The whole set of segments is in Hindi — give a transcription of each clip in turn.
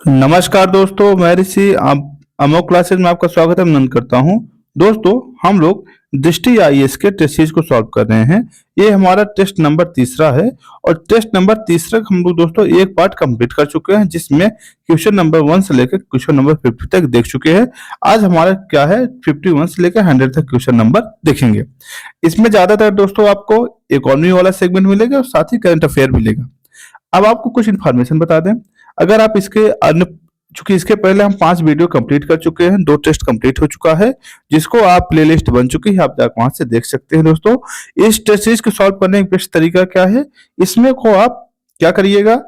नमस्कार दोस्तों, मैं ऋषि अमोक क्लासेस में आपका स्वागत अभिनंदन करता हूं। दोस्तों, हम लोग दृष्टि आईएएस के टेस्ट सीरीज को सॉल्व कर रहे हैं। ये हमारा टेस्ट नंबर तीसरा है और टेस्ट नंबर तीसरा हम लोग दोस्तों एक पार्ट कंप्लीट कर चुके हैं, जिसमें क्वेश्चन नंबर 1 से लेकर क्वेश्चन नंबर 50 तक देख चुके हैं। आज हमारा क्या है, 51 से लेकर 100 तक क्वेश्चन नंबर देखेंगे। इसमें ज्यादातर दोस्तों आपको इकोनॉमी वाला सेगमेंट मिलेगा और साथ ही करंट अफेयर मिलेगा। अब आपको कुछ इन्फॉर्मेशन बता दें। अगर आप इसके अन्य, चूंकि इसके पहले हम 5 वीडियो कंप्लीट कर चुके हैं, 2 टेस्ट कंप्लीट हो चुका है, जिसको आप प्लेलिस्ट बन चुकी है, आप जाकर वहां से देख सकते हैं। दोस्तों, इस टेस्ट सीरीज को सॉल्व करने का बेस्ट तरीका क्या है, इसमें को आप क्या करिएगा,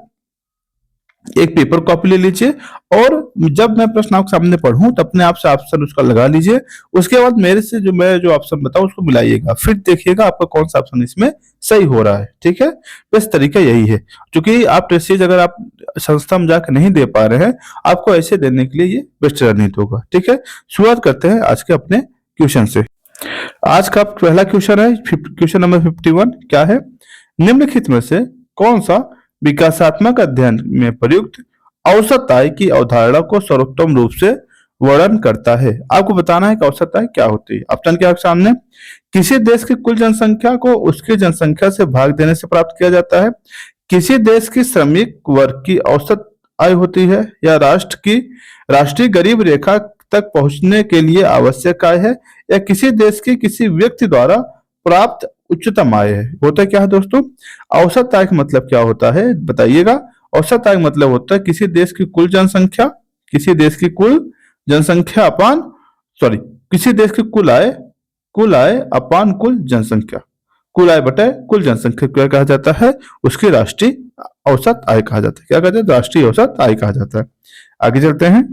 एक पेपर कॉपी ले लीजिए और जब मैं प्रश्न आपके सामने पढ़ूं तो अपने आप से ऑप्शन उसका लगा लीजिए। उसके बाद मेरे से जो ऑप्शन बताऊं उसको मिलाइएगा, फिर देखिएगा आपका कौन सा ऑप्शन इसमें सही हो रहा है। ठीक है, बस तरीका यही है। क्योंकि आप टेस्ट सीरीज अगर आप संस्था में जाकर नहीं दे पा रहे हैं, आपको ऐसे देने के लिए ये बेस्ट रणनीति होगा। ठीक है, शुरुआत करते हैं आज के अपने क्वेश्चन से। आज का पहला क्वेश्चन है क्वेश्चन नंबर 51। क्या है, निम्नलिखित में से कौन सा विकासात्मक अध्ययन में प्रयुक्त औसत आय की अवधारणा को सर्वोत्तम रूप से वर्णन करता है। आपको बताना है कि औसत आय क्या होती है। ऑप्शन क्या है आपके सामने, किसी देश की कुल जनसंख्या को उसकी जनसंख्या से भाग देने से प्राप्त किया जाता है, किसी देश की श्रमिक वर्ग की औसत आय होती है, या राष्ट्रीय गरीब रेखा तक पहुंचने के लिए आवश्यक आय है, या किसी देश की किसी व्यक्ति द्वारा प्राप्त उच्चतम आय है। होता क्या है दोस्तों, औसत आय का मतलब क्या होता है बताइएगा। औसत आय का मतलब होता है किसी देश की कुल जनसंख्या, किसी देश की कुल जनसंख्या अपान सॉरी किसी देश की कुल आय अपान कुल जनसंख्या, कुल आय बटे कुल जनसंख्या क्या कहा जाता है, उसकी राष्ट्रीय औसत आय कहा जाता है। क्या कहते हैं, राष्ट्रीय औसत आय कहा जाता है। आगे चलते हैं।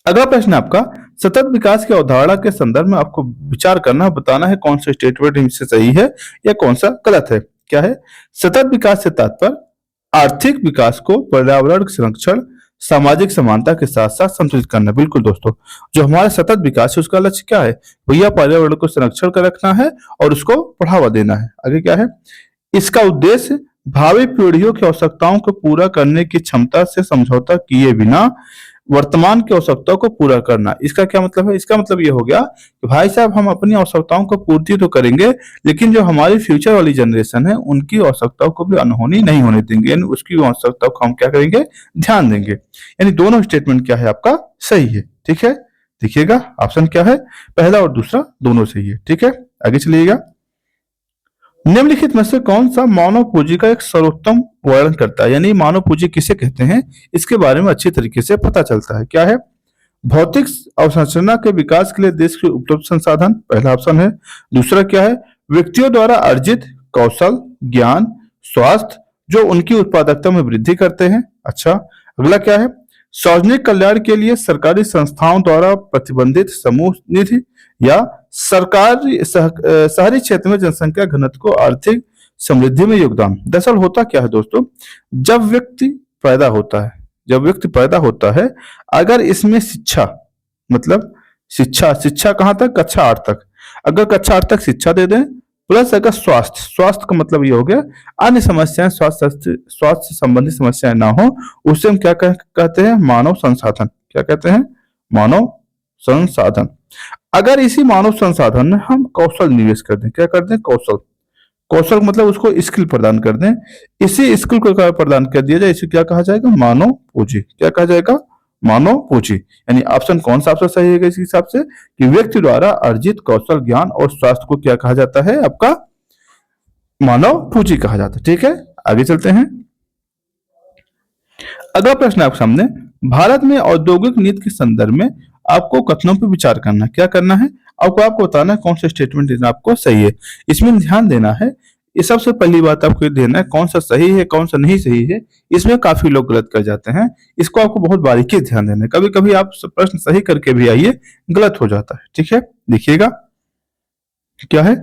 अगला प्रश्न आपका, सतत विकास की अवधारणा के संदर्भ में आपको विचार करना, बताना है कौन सा स्टेटमेंट इनसे सही है या कौन सा गलत है। क्या है, सतत विकास से तात्पर्य आर्थिक विकास को पर्यावरण संरक्षण, सामाजिक समानता के साथ साथ संतुलित करना। बिल्कुल दोस्तों, जो हमारा सतत विकास है उसका लक्ष्य क्या है, भैया पर्यावरण को संरक्षण कर रखना है और उसको बढ़ावा देना है। आगे क्या है, इसका उद्देश्य भावी पीढ़ियों की आवश्यकताओं को पूरा करने की क्षमता से समझौता किए बिना वर्तमान की आवश्यकताओं को पूरा करना। इसका क्या मतलब है, इसका मतलब ये हो गया कि भाई साहब हम अपनी आवश्यकताओं को पूर्ति तो करेंगे, लेकिन जो हमारी फ्यूचर वाली जनरेशन है उनकी आवश्यकताओं को भी अनहोनी नहीं होने देंगे, यानी उसकी आवश्यकताओं को हम क्या करेंगे, ध्यान देंगे। यानी दोनों स्टेटमेंट क्या है आपका सही है। ठीक है, देखिएगा ऑप्शन क्या है, पहला और दूसरा दोनों सही है। ठीक है, आगे चलिएगा। निम्नलिखित में से कौन सा मानव पूंजी का एक सर्वोत्तम वर्णन करता है, यानी मानव पूंजी किसे कहते हैं, इसके बारे में अच्छी तरीके से पता चलता है। क्या है, भौतिक अवसंरचना के विकास के लिए देश के उपलब्ध संसाधन, पहला ऑप्शन है। दूसरा क्या है, व्यक्तियों द्वारा अर्जित कौशल, ज्ञान, स्वास्थ्य जो उनकी उत्पादकता में वृद्धि करते हैं। अच्छा, अगला क्या है, सार्वजनिक कल्याण के लिए सरकारी संस्थाओं द्वारा प्रतिबंधित समूह निधि, या शहरी क्षेत्र में जनसंख्या घनत्व को आर्थिक समृद्धि में योगदान। दरअसल होता क्या है दोस्तों, जब व्यक्ति पैदा होता है अगर इसमें शिक्षा, मतलब शिक्षा कहाँ तक, कक्षा 8 तक, अगर कक्षा 8 तक शिक्षा दे दें, प्लस अगर स्वास्थ्य का मतलब ये हो गया अन्य समस्याएं, स्वास्थ्य से संबंधित समस्याएं ना हो, उसे हम क्या कहते हैं, मानव संसाधन। क्या कहते हैं, मानव संसाधन। अगर इसी मानव संसाधन में हम कौशल निवेश कर दें, क्या कर दें, कौशल मतलब उसको स्किल प्रदान कर दें, इसी स्किल को प्रदान कर दिया जाए, इसे क्या कहा जाएगा, मानव पूंजी। क्या कहा जाएगा, मानव पूंजी। यानी ऑप्शन कौन सा ऑप्शन सही है इस हिसाब से, कि व्यक्ति द्वारा अर्जित कौशल, ज्ञान और स्वास्थ्य को क्या कहा जाता है, आपका मानव पूंजी कहा जाता है। ठीक है, आगे चलते हैं। अगला प्रश्न आपके सामने, भारत में औद्योगिक नीति के संदर्भ में आपको कथनों पर विचार करना है। क्या करना है, आपको बताना है कौन सा स्टेटमेंट आपको सही है। इसमें ध्यान देना है, ये सबसे पहली बात आपको ये देना है, कौन सा सही है कौन सा नहीं सही है। इसमें काफी लोग गलत कर जाते हैं, इसको आपको बहुत बारीकी से ध्यान देना है। कभी कभी आप प्रश्न सही करके भी आइए, गलत हो जाता है। ठीक है, देखिएगा क्या है,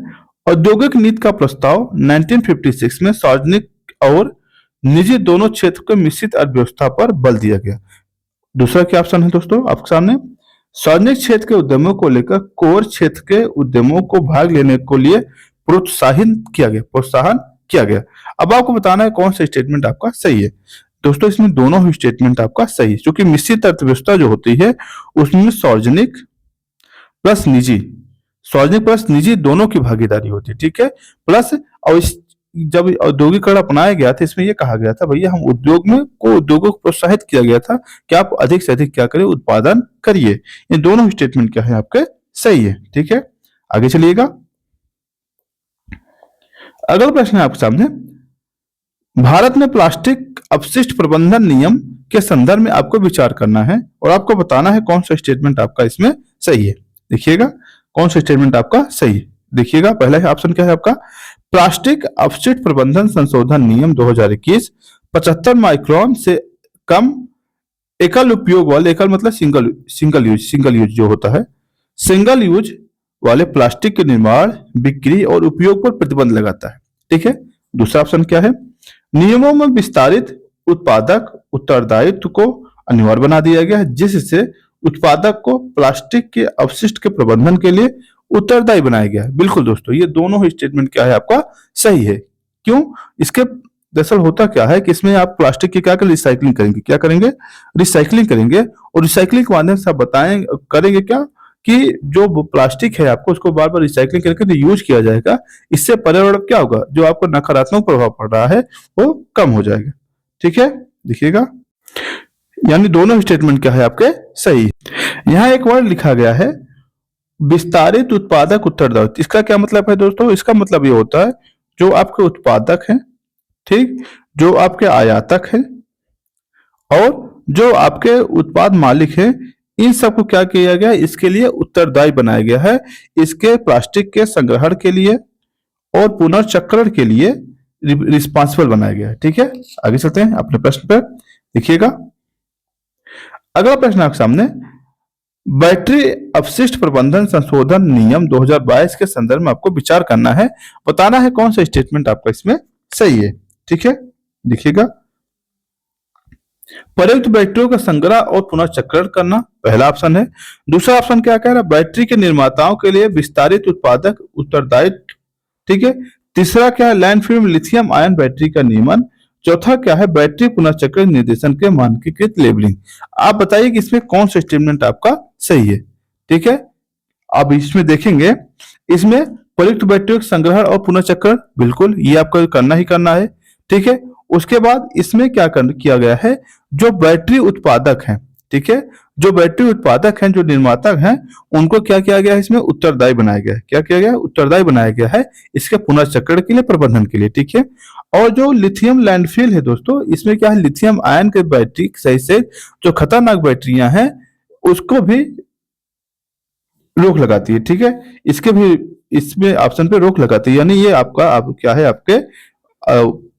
औद्योगिक नीति का प्रस्ताव 1956 में सार्वजनिक और निजी दोनों क्षेत्र के मिश्रित अर्थव्यवस्था पर बल दिया गया। दूसरा क्या ऑप्शन है दोस्तों आपके सामने, सार्वजनिक क्षेत्र के उद्यमों को लेकर कोर क्षेत्र के उद्यमों को भाग लेने को लिए प्रोत्साहन किया गया। अब आपको बताना है कौन सा स्टेटमेंट आपका सही है। दोस्तों इसमें दोनों ही स्टेटमेंट आपका सही है, क्योंकि मिश्रित अर्थव्यवस्था जो होती है उसमें सार्वजनिक प्लस निजी, सार्वजनिक प्लस निजी दोनों की भागीदारी होती है, ठीक है। प्लस और जब औद्योगिकरण अपनाया गया था इसमें यह कहा गया था भैया हम उद्योगों को प्रोत्साहित किया गया था कि आप अधिक से अधिक क्या करें, उत्पादन करिए। ये दोनों स्टेटमेंट क्या है आपके सही है, ठीक है। आगे चलिएगा, अगला प्रश्न है आपके सामने, भारत में प्लास्टिक अपशिष्ट प्रबंधन नियम के संदर्भ में आपको विचार करना है और आपको बताना है कौन सा स्टेटमेंट आपका इसमें सही है। देखिएगा कौन सा स्टेटमेंट आपका सही है। देखिएगा पहला ऑप्शन क्या है आपका, प्लास्टिक अपशिष्ट प्रबंधन संशोधन नियम 2021 75 माइक्रोन से कम एकल उपयोग वाले, एकल मतलब सिंगल यूज जो होता है, सिंगल यूज वाले प्लास्टिक के निर्माण, बिक्री और उपयोग पर प्रतिबंध लगाता है, ठीक है। दूसरा ऑप्शन क्या है, नियमों में विस्तारित उत्पादक उत्तरदायित्व को अनिवार्य बना दिया गया है जिससे उत्पादक को प्लास्टिक के अपशिष्ट के प्रबंधन के लिए उत्तरदायी बनाया गया है। बिल्कुल दोस्तों ये दोनों ही स्टेटमेंट क्या है आपका सही है। क्यों, इसके दरअसल होता क्या है कि इसमें आप प्लास्टिक की क्या करेंगे, रिसाइकलिंग करेंगे, क्या करेंगे, रिसाइकलिंग करेंगे और रिसाइकलिंग के माध्यम से आप करेंगे क्या कि जो प्लास्टिक है आपको उसको बार बार रिसाइकलिंग करके यूज किया जाएगा। इससे पर्यावरण क्या होगा, जो आपको नकारात्मक प्रभाव पड़ रहा है वो कम हो जाएगा, ठीक है। देखिएगा यानी दोनों स्टेटमेंट क्या है आपके सही। यहाँ एक वर्ड लिखा गया है विस्तारित उत्पादक उत्तरदायित्व, इसका क्या मतलब है दोस्तों, इसका मतलब ये होता है जो आपके उत्पादक हैं, ठीक, जो आपके आयातक हैं और जो आपके उत्पाद मालिक हैं, इन सबको क्या किया गया है, इसके लिए उत्तरदायी बनाया गया है, इसके प्लास्टिक के संग्रहण के लिए और पुनर्चक्रण के लिए रिस्पॉन्सिबल बनाया गया है, ठीक है। आगे चलते हैं अपने प्रश्न पर। देखिएगा अगला प्रश्न आपके सामने, बैटरी अपशिष्ट प्रबंधन संशोधन नियम 2022 के संदर्भ में आपको विचार करना है, बताना है कौन सा स्टेटमेंट आपका इसमें सही है, ठीक है। देखिएगा प्रयुक्त बैटरियों का संग्रह और पुनर्चक्रण करना पहला ऑप्शन है। दूसरा ऑप्शन क्या कह रहा है, बैटरी के निर्माताओं के लिए विस्तारित उत्पादक उत्तरदायित्व, ठीक है। तीसरा क्या है, लैंडफिल में लिथियम आयन बैटरी का नियमन। चौथा क्या है, बैटरी पुनर्चक्रण निर्देशन के मानकीकृत लेबलिंग। आप बताइए कि इसमें कौन सा स्टेटमेंट आपका सही है, ठीक है। अब इसमें देखेंगे, इसमें प्रयुक्त बैटरियों का संग्रहण और पुनर्चक्रण बिल्कुल ये आपको करना ही करना है, ठीक है। उसके बाद इसमें क्या किया गया है, जो बैटरी उत्पादक हैं, ठीक है, जो बैटरी उत्पादक हैं, जो निर्माता हैं, उनको क्या किया गया है, इसमें उत्तरदायी बनाया गया है। क्या किया गया है, उत्तरदायी बनाया गया है इसके पुनर्चक्रण के लिए, प्रबंधन के लिए, ठीक है। और जो लिथियम लैंडफिल है दोस्तों, इसमें क्या है, लिथियम आयन के बैटरी सही से जो खतरनाक बैटरियां हैं उसको भी रोक लगाती है, ठीक है। इसके भी इसमें ऑप्शन पे रोक लगाती है, यानी ये आपका क्या है, आपके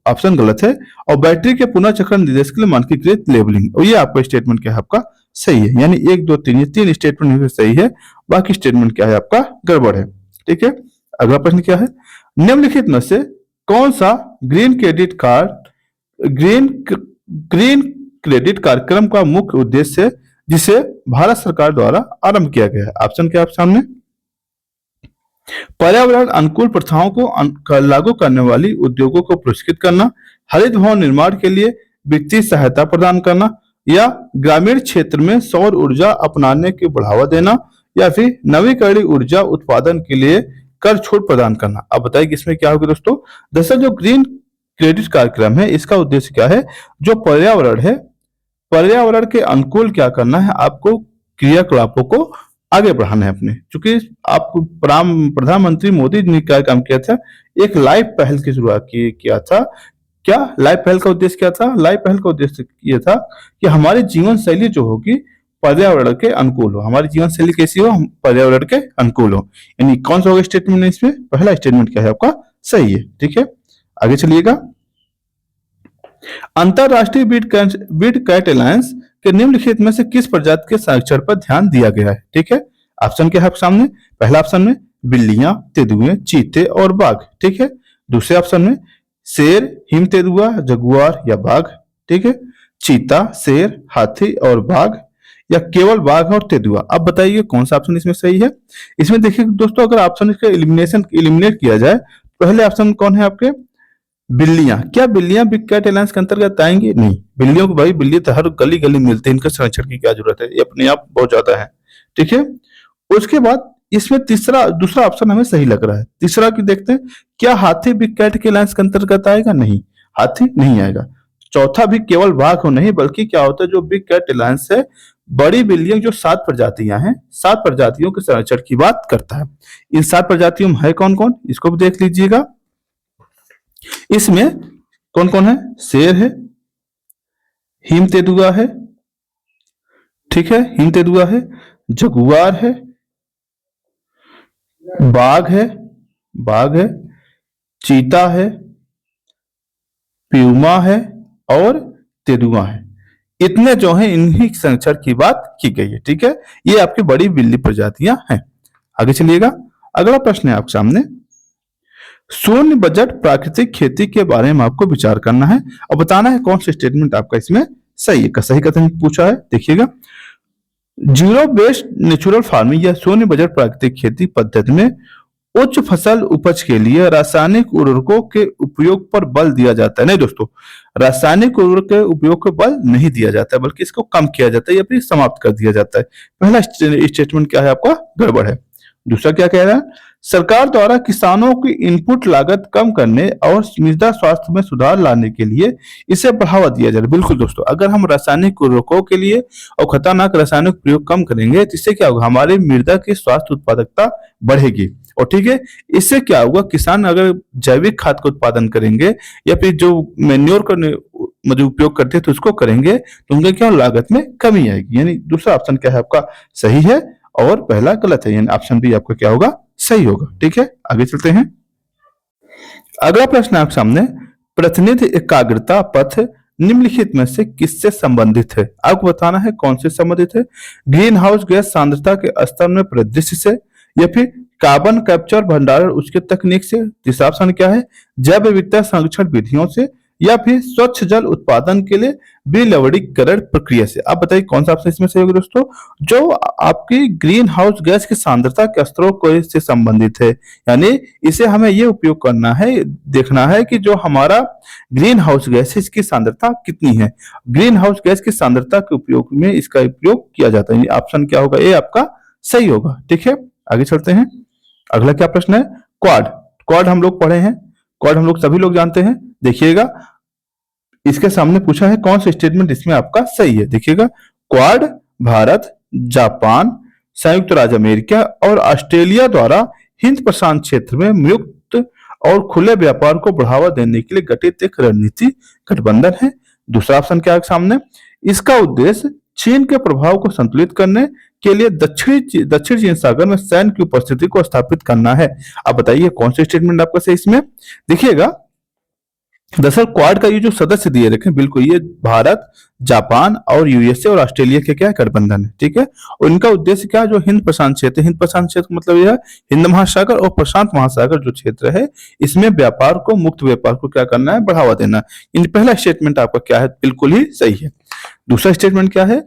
ऑप्शन गलत है। और बैटरी के पुनर्चक्रण निर्देश के लिए मानकीकृत लेबलिंग, और ये आपका स्टेटमेंट क्या है आपका सही है। यानी 1 2 3 ये 3 स्टेटमेंट सही है, बाकी स्टेटमेंट क्या है आपका गड़बड़ है, ठीक है। अगला प्रश्न क्या है, निम्नलिखित में से कौन सा ग्रीन क्रेडिट कार्यक्रम का मुख्य उद्देश्य है जिसे भारत सरकार द्वारा आरंभ किया गया है। ऑप्शन क्या है आप सामने, पर्यावरण अनुकूल प्रथाओं को लागू करने वाली उद्योगों को पुरस्कृत करना, हरित भवन निर्माण के लिए वित्तीय सहायता प्रदान करना, या ग्रामीण क्षेत्र में सौर ऊर्जा अपनाने को बढ़ावा देना, या फिर नवीकरणीय ऊर्जा उत्पादन के लिए कर छूट प्रदान करना। अब बताइए इसमें क्या होगा दोस्तों। दरअसल जो ग्रीन क्रेडिट कार्यक्रम है इसका उद्देश्य क्या है, जो पर्यावरण है, पर्यावरण के अनुकूल क्या करना है, आपको क्रियाकलापों को आगे बढ़ाना है अपने। चूंकि आप प्रधानमंत्री मोदी जी ने क्या काम किया था, एक लाइफ पहल की शुरुआत किया था। क्या लाइफ पहल का उद्देश्य क्या था, लाइफ पहल का उद्देश्य ये था कि हमारी जीवन शैली जो होगी पर्यावरण के अनुकूल हो, हमारी जीवन शैली कैसी हो, पर्यावरण के अनुकूल हो। यानी कौन सा होगा स्टेटमेंट है इसमें, पहला स्टेटमेंट क्या है आपका सही है, ठीक है। आगे चलिएगा, अंतरराष्ट्रीय बीट कैट अलायंस के निम्नलिखित में से किस प्रजाति के संरक्षण पर ध्यान दिया गया है, ठीक है। ऑप्शन क्या है आपके सामने, पहला ऑप्शन में बिल्लियां, तेंदुए, चीते और बाघ, ठीक है। दूसरे ऑप्शन में शेर, हिम तेंदुआ, जगुआर या बाघ, ठीक है। चीता, शेर, हाथी और बाघ, या केवल बाघ और तेंदुआ। अब बताइए कौन सा ऑप्शन इसमें सही है। इसमें देखिए दोस्तों, अगर ऑप्शन इसका एलिमिनेट किया जाए, पहले ऑप्शन कौन है आपके, बिल्लियां, क्या बिल्लियां बिग कैट अलायंस के अंतर्गत आएंगी? नहीं, बिल्लियों को भाई बिल्ली तो हर गली गली मिलते हैं, इनके संरक्षण की क्या जरूरत है, ये अपने आप बहुत ज्यादा है। ठीक है, उसके बाद इसमें तीसरा दूसरा ऑप्शन हमें सही लग रहा है। तीसरा की देखते हैं, क्या हाथी बिग कैट के अलायंस के अंतर्गत आएगा? नहीं, हाथी नहीं आएगा। चौथा भी केवल बाघ हो नहीं, बल्कि क्या होता है, जो बिग कैट अलायंस है बड़ी बिल्लियां जो 7 प्रजातियां हैं, 7 प्रजातियों के संरक्षण की बात करता है। इन 7 प्रजातियों में है कौन कौन, इसको भी देख लीजिएगा। इसमें कौन कौन है? शेर है, हिम तेंदुआ है, ठीक है, हिम तेंदुआ है, जगुआर है, बाघ है, बाघ है, चीता है, प्यूमा है और तेंदुआ है। इतने जो हैं इन्हीं संरक्षण की बात की गई है। ठीक है, ये आपकी बड़ी बिल्ली प्रजातियां हैं। आगे चलिएगा, अगला प्रश्न है आपके सामने। शून्य बजट प्राकृतिक खेती के बारे में आपको विचार करना है और बताना है कौन सा स्टेटमेंट आपका इसमें सही है। सही कथन पूछा है, देखिएगा। जीरो बेस्ड नेचुरल फार्मिंग या शून्य बजट प्राकृतिक खेती पद्धति में उच्च फसल उपज के लिए रासायनिक उर्वरकों के उपयोग पर बल दिया जाता है। नहीं दोस्तों, रासायनिक उर्वरक के उपयोग पर बल नहीं दिया जाता है, बल्कि इसको कम किया जाता है या फिर समाप्त कर दिया जाता है। पहला स्टेटमेंट क्या है आपका, गड़बड़ है। दूसरा क्या कह रहा है, सरकार द्वारा किसानों की इनपुट लागत कम करने और मृदा स्वास्थ्य में सुधार लाने के लिए इसे बढ़ावा दिया जाए। बिल्कुल दोस्तों, अगर हम रासायनिक उर्वरकों के लिए और खतरनाक रासायनिक प्रयोग कम करेंगे तो इससे क्या होगा, हमारे मृदा की स्वास्थ्य उत्पादकता बढ़ेगी। और ठीक है, इससे क्या होगा, किसान अगर जैविक खाद का उत्पादन करेंगे या फिर जो मेन्योर का मतलब उपयोग करते हैं तो उसको करेंगे तो उनके क्या लागत में कमी आएगी। यानी दूसरा ऑप्शन क्या है आपका सही है और पहला गलत है, यानी ऑप्शन बी आपका क्या होगा, सही होगा। ठीक है, आगे चलते हैं। अगला प्रश्न आपके सामने, प्रतिनिधि एकाग्रता पथ निम्नलिखित में से किससे संबंधित है? आपको बताना है कौन से संबंधित है। ग्रीन हाउस गैस सांद्रता के स्तर में परिदृश्य से, या फिर कार्बन कैप्चर भंडारण उसके तकनीक से, तीसरा ऑप्शन क्या है, जैव विविधता संरक्षण विधियों से, या फिर स्वच्छ जल उत्पादन के लिए विलवणीकरण प्रक्रिया से। आप बताइए कौन सा ऑप्शन इसमें सही होगा दोस्तों। जो आपकी ग्रीन हाउस गैस की सांद्रता के स्तरों को से संबंधित है, यानी इसे हमें ये उपयोग करना है, देखना है कि जो हमारा ग्रीन हाउस गैस है इसकी सांद्रता कितनी है। ग्रीन हाउस गैस की सांद्रता के उपयोग में इसका उपयोग किया जाता है। ऑप्शन क्या होगा, ए आपका सही होगा। ठीक है, आगे चलते हैं। अगला क्या प्रश्न है, क्वाड। क्वाड हम लोग पढ़े हैं, क्वाड हम लोग सभी लोग जानते हैं। देखिएगा, इसके सामने पूछा है कौन सा स्टेटमेंट इसमें आपका सही है। देखिएगा, क्वाड भारत, जापान, संयुक्त राज्य अमेरिका और ऑस्ट्रेलिया द्वारा हिंद प्रशांत क्षेत्र में मुक्त और खुले व्यापार को बढ़ावा देने के लिए गठित एक रणनीति गठबंधन है। दूसरा ऑप्शन क्या है सामने, इसका उद्देश्य चीन के प्रभाव को संतुलित करने के लिए दक्षिण चीन सागर में सैन्य की उपस्थिति को स्थापित करना है। आप बताइए कौन सा स्टेटमेंट आपका सही इसमें। देखिएगा, दरअसल क्वाड का ये जो सदस्य दिए रखे बिल्कुल ये भारत, जापान और यूएसए और ऑस्ट्रेलिया के क्या गठबंधन है। ठीक है, और इनका उद्देश्य क्या है, जो हिंद प्रशांत क्षेत्र, हिंद प्रशांत क्षेत्र मतलब यह हिंद महासागर और प्रशांत महासागर जो क्षेत्र है इसमें व्यापार को, मुक्त व्यापार को क्या करना है, बढ़ावा देना। इन पहला स्टेटमेंट आपका क्या है, बिल्कुल ही सही है। दूसरा स्टेटमेंट क्या है,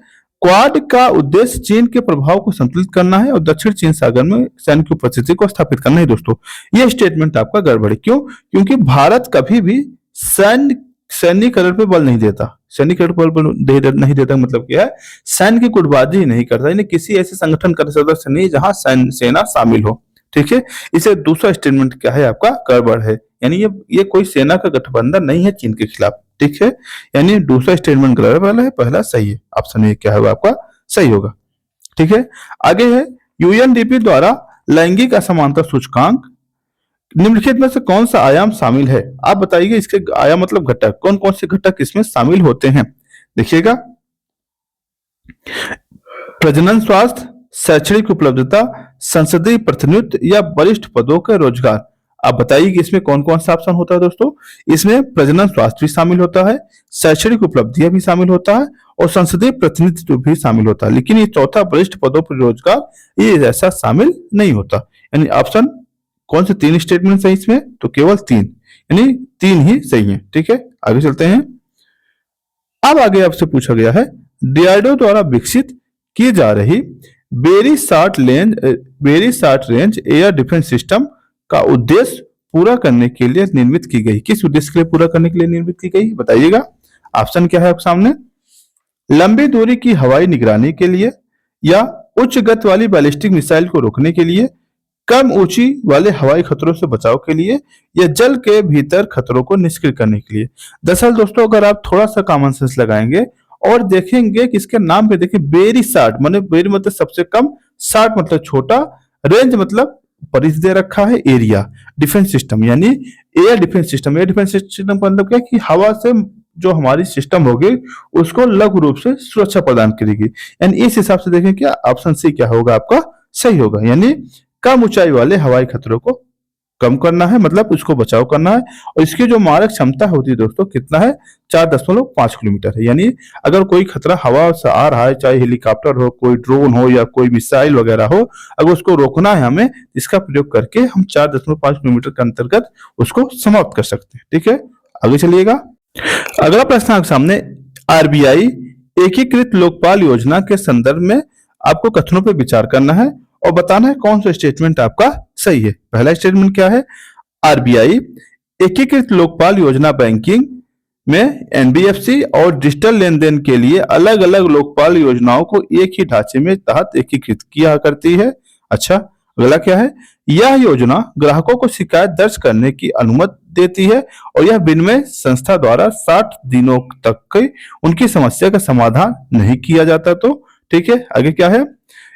क्वाड का उद्देश्य चीन के प्रभाव को संतुलित करना है और दक्षिण चीन सागर में सैन्य की उपस्थिति को स्थापित करना है। दोस्तों, यह स्टेटमेंट आपका गड़बड़ है। क्यों? क्योंकि भारत कभी भी सैन्यकरण पे बल नहीं देता। सैन्यकरण पर बल नहीं देता मतलब क्या है, सैन्य की गुटबाजी नहीं करता, यानी किसी ऐसे संगठन का सदस्य नहीं जहां सेना शामिल हो। ठीक है, इसे दूसरा स्टेटमेंट क्या है आपका गड़बड़ है, यानी ये कोई सेना का गठबंधन नहीं है चीन के खिलाफ। ठीक है, यानी दूसरा स्टेटमेंट गड़बड़ है, पहला सही है। ऑप्शन ए क्या होगा आपका सही होगा। ठीक है, आगे है, यूएनडीपी द्वारा लैंगिक असमानता सूचकांक निम्नलिखित में से कौन सा आयाम शामिल है? आप बताइए इसके आयाम मतलब घटक, कौन कौन से घटक इसमें शामिल होते हैं। देखिएगा, प्रजनन स्वास्थ्य, शैक्षणिक उपलब्धता, संसदीय प्रतिनिधित्व या वरिष्ठ पदों के रोजगार। आप बताइए कि इसमें कौन कौन सा ऑप्शन होता है दोस्तों। इसमें प्रजनन स्वास्थ्य भी शामिल होता है, शैक्षणिक उपलब्धियां भी शामिल होता है और संसदीय प्रतिनिधित्व भी शामिल होता है, लेकिन ये चौथा वरिष्ठ पदों पर रोजगार ये ऐसा शामिल नहीं होता। यानी ऑप्शन कौन से 3 स्टेटमेंट है इसमें, तो केवल 3, यानी 3 ही सही है। ठीक है, आगे चलते हैं। अब आगे आपसे पूछा गया है, डीआरडीओ द्वारा विकसित की जा रही very short range air defence system का उद्देश्य पूरा करने के लिए निर्मित की गई? किस उद्देश्य के लिए पूरा करने के लिए निर्मित की गई, बताइएगा। ऑप्शन क्या है आपके सामने? लंबी दूरी की हवाई निगरानी के लिए, या उच्च गति वाली बैलिस्टिक मिसाइल को रोकने के लिए, कम ऊंची वाले हवाई खतरों से बचाव के लिए, या जल के भीतर खतरों को निष्क्रिय करने के लिए। दरअसल दोस्तों, अगर आप थोड़ा सा कॉमन सेंस लगाएंगे और देखेंगे कि इसके नाम पे देखिए, बेरी शार्ट माने बेरी मतलब सबसे कम, शार्ट मतलब छोटा, रेंज मतलब परिधि दे रखा है, एरिया डिफेंस सिस्टम यानी air defence system. Air defence system का मतलब क्या है कि हवा से जो हमारी सिस्टम होगी उसको लघु रूप से सुरक्षा प्रदान करेगी। यानी इस हिसाब से देखें क्या ऑप्शन सी क्या होगा आपका सही होगा, यानी कम ऊंचाई वाले हवाई खतरों को कम करना है, मतलब उसको बचाव करना है। और इसकी जो मारक क्षमता होती है दोस्तों कितना है, 4.5 किलोमीटर है। यानी अगर कोई खतरा हवा से आ रहा है, चाहे हेलीकॉप्टर हो, कोई ड्रोन हो या कोई मिसाइल वगैरह हो, अगर उसको रोकना है हमें, इसका प्रयोग करके हम 4.5 किलोमीटर के अंतर्गत उसको समाप्त कर सकते हैं। ठीक है, आगे चलिएगा। अगला प्रश्न आपके सामने, आरबीआई एकीकृत लोकपाल योजना के संदर्भ में आपको कथनों पर विचार करना है और बताना है कौन सा स्टेटमेंट आपका सही है। पहला स्टेटमेंट क्या है? आरबीआई एकीकृत लोकपाल योजना बैंकिंग में एनबीएफसी और डिजिटल लेन देन के लिए अलग अलग लोकपाल योजनाओं को एक ही ढांचे में तहत एकीकृत किया करती है। अच्छा, अगला क्या है? यह योजना ग्राहकों को शिकायत दर्ज करने की अनुमति देती है और यह विनिमय संस्था द्वारा 60 दिनों तक की उनकी समस्या का समाधान नहीं किया जाता तो। ठीक है, आगे क्या है?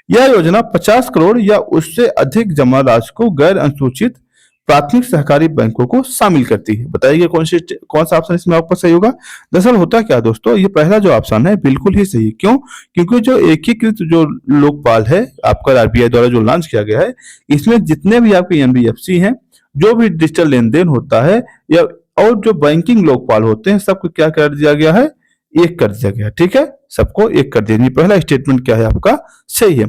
यह योजना 50 करोड़ या उससे अधिक जमा राशि को गैर अनुसूचित प्राथमिक सहकारी बैंकों को शामिल करती है। बताइए कौन सा ऑप्शन इसमें आपका सही होगा। दरअसल होता क्या दोस्तों, ये पहला जो ऑप्शन है बिल्कुल ही सही। क्यों? क्योंकि जो एकीकृत जो लोकपाल है आपका आरबीआई द्वारा जो लॉन्च किया गया है, इसमें जितने भी आपके एनबीएफसी हैं, जो भी डिजिटल लेन देन होता है या और जो बैंकिंग लोकपाल होते हैं, सबको क्या कर दिया गया है, एक कर दिया गया। ठीक है, सबको एक कर दिया। पहला स्टेटमेंट क्या है आपका सही है।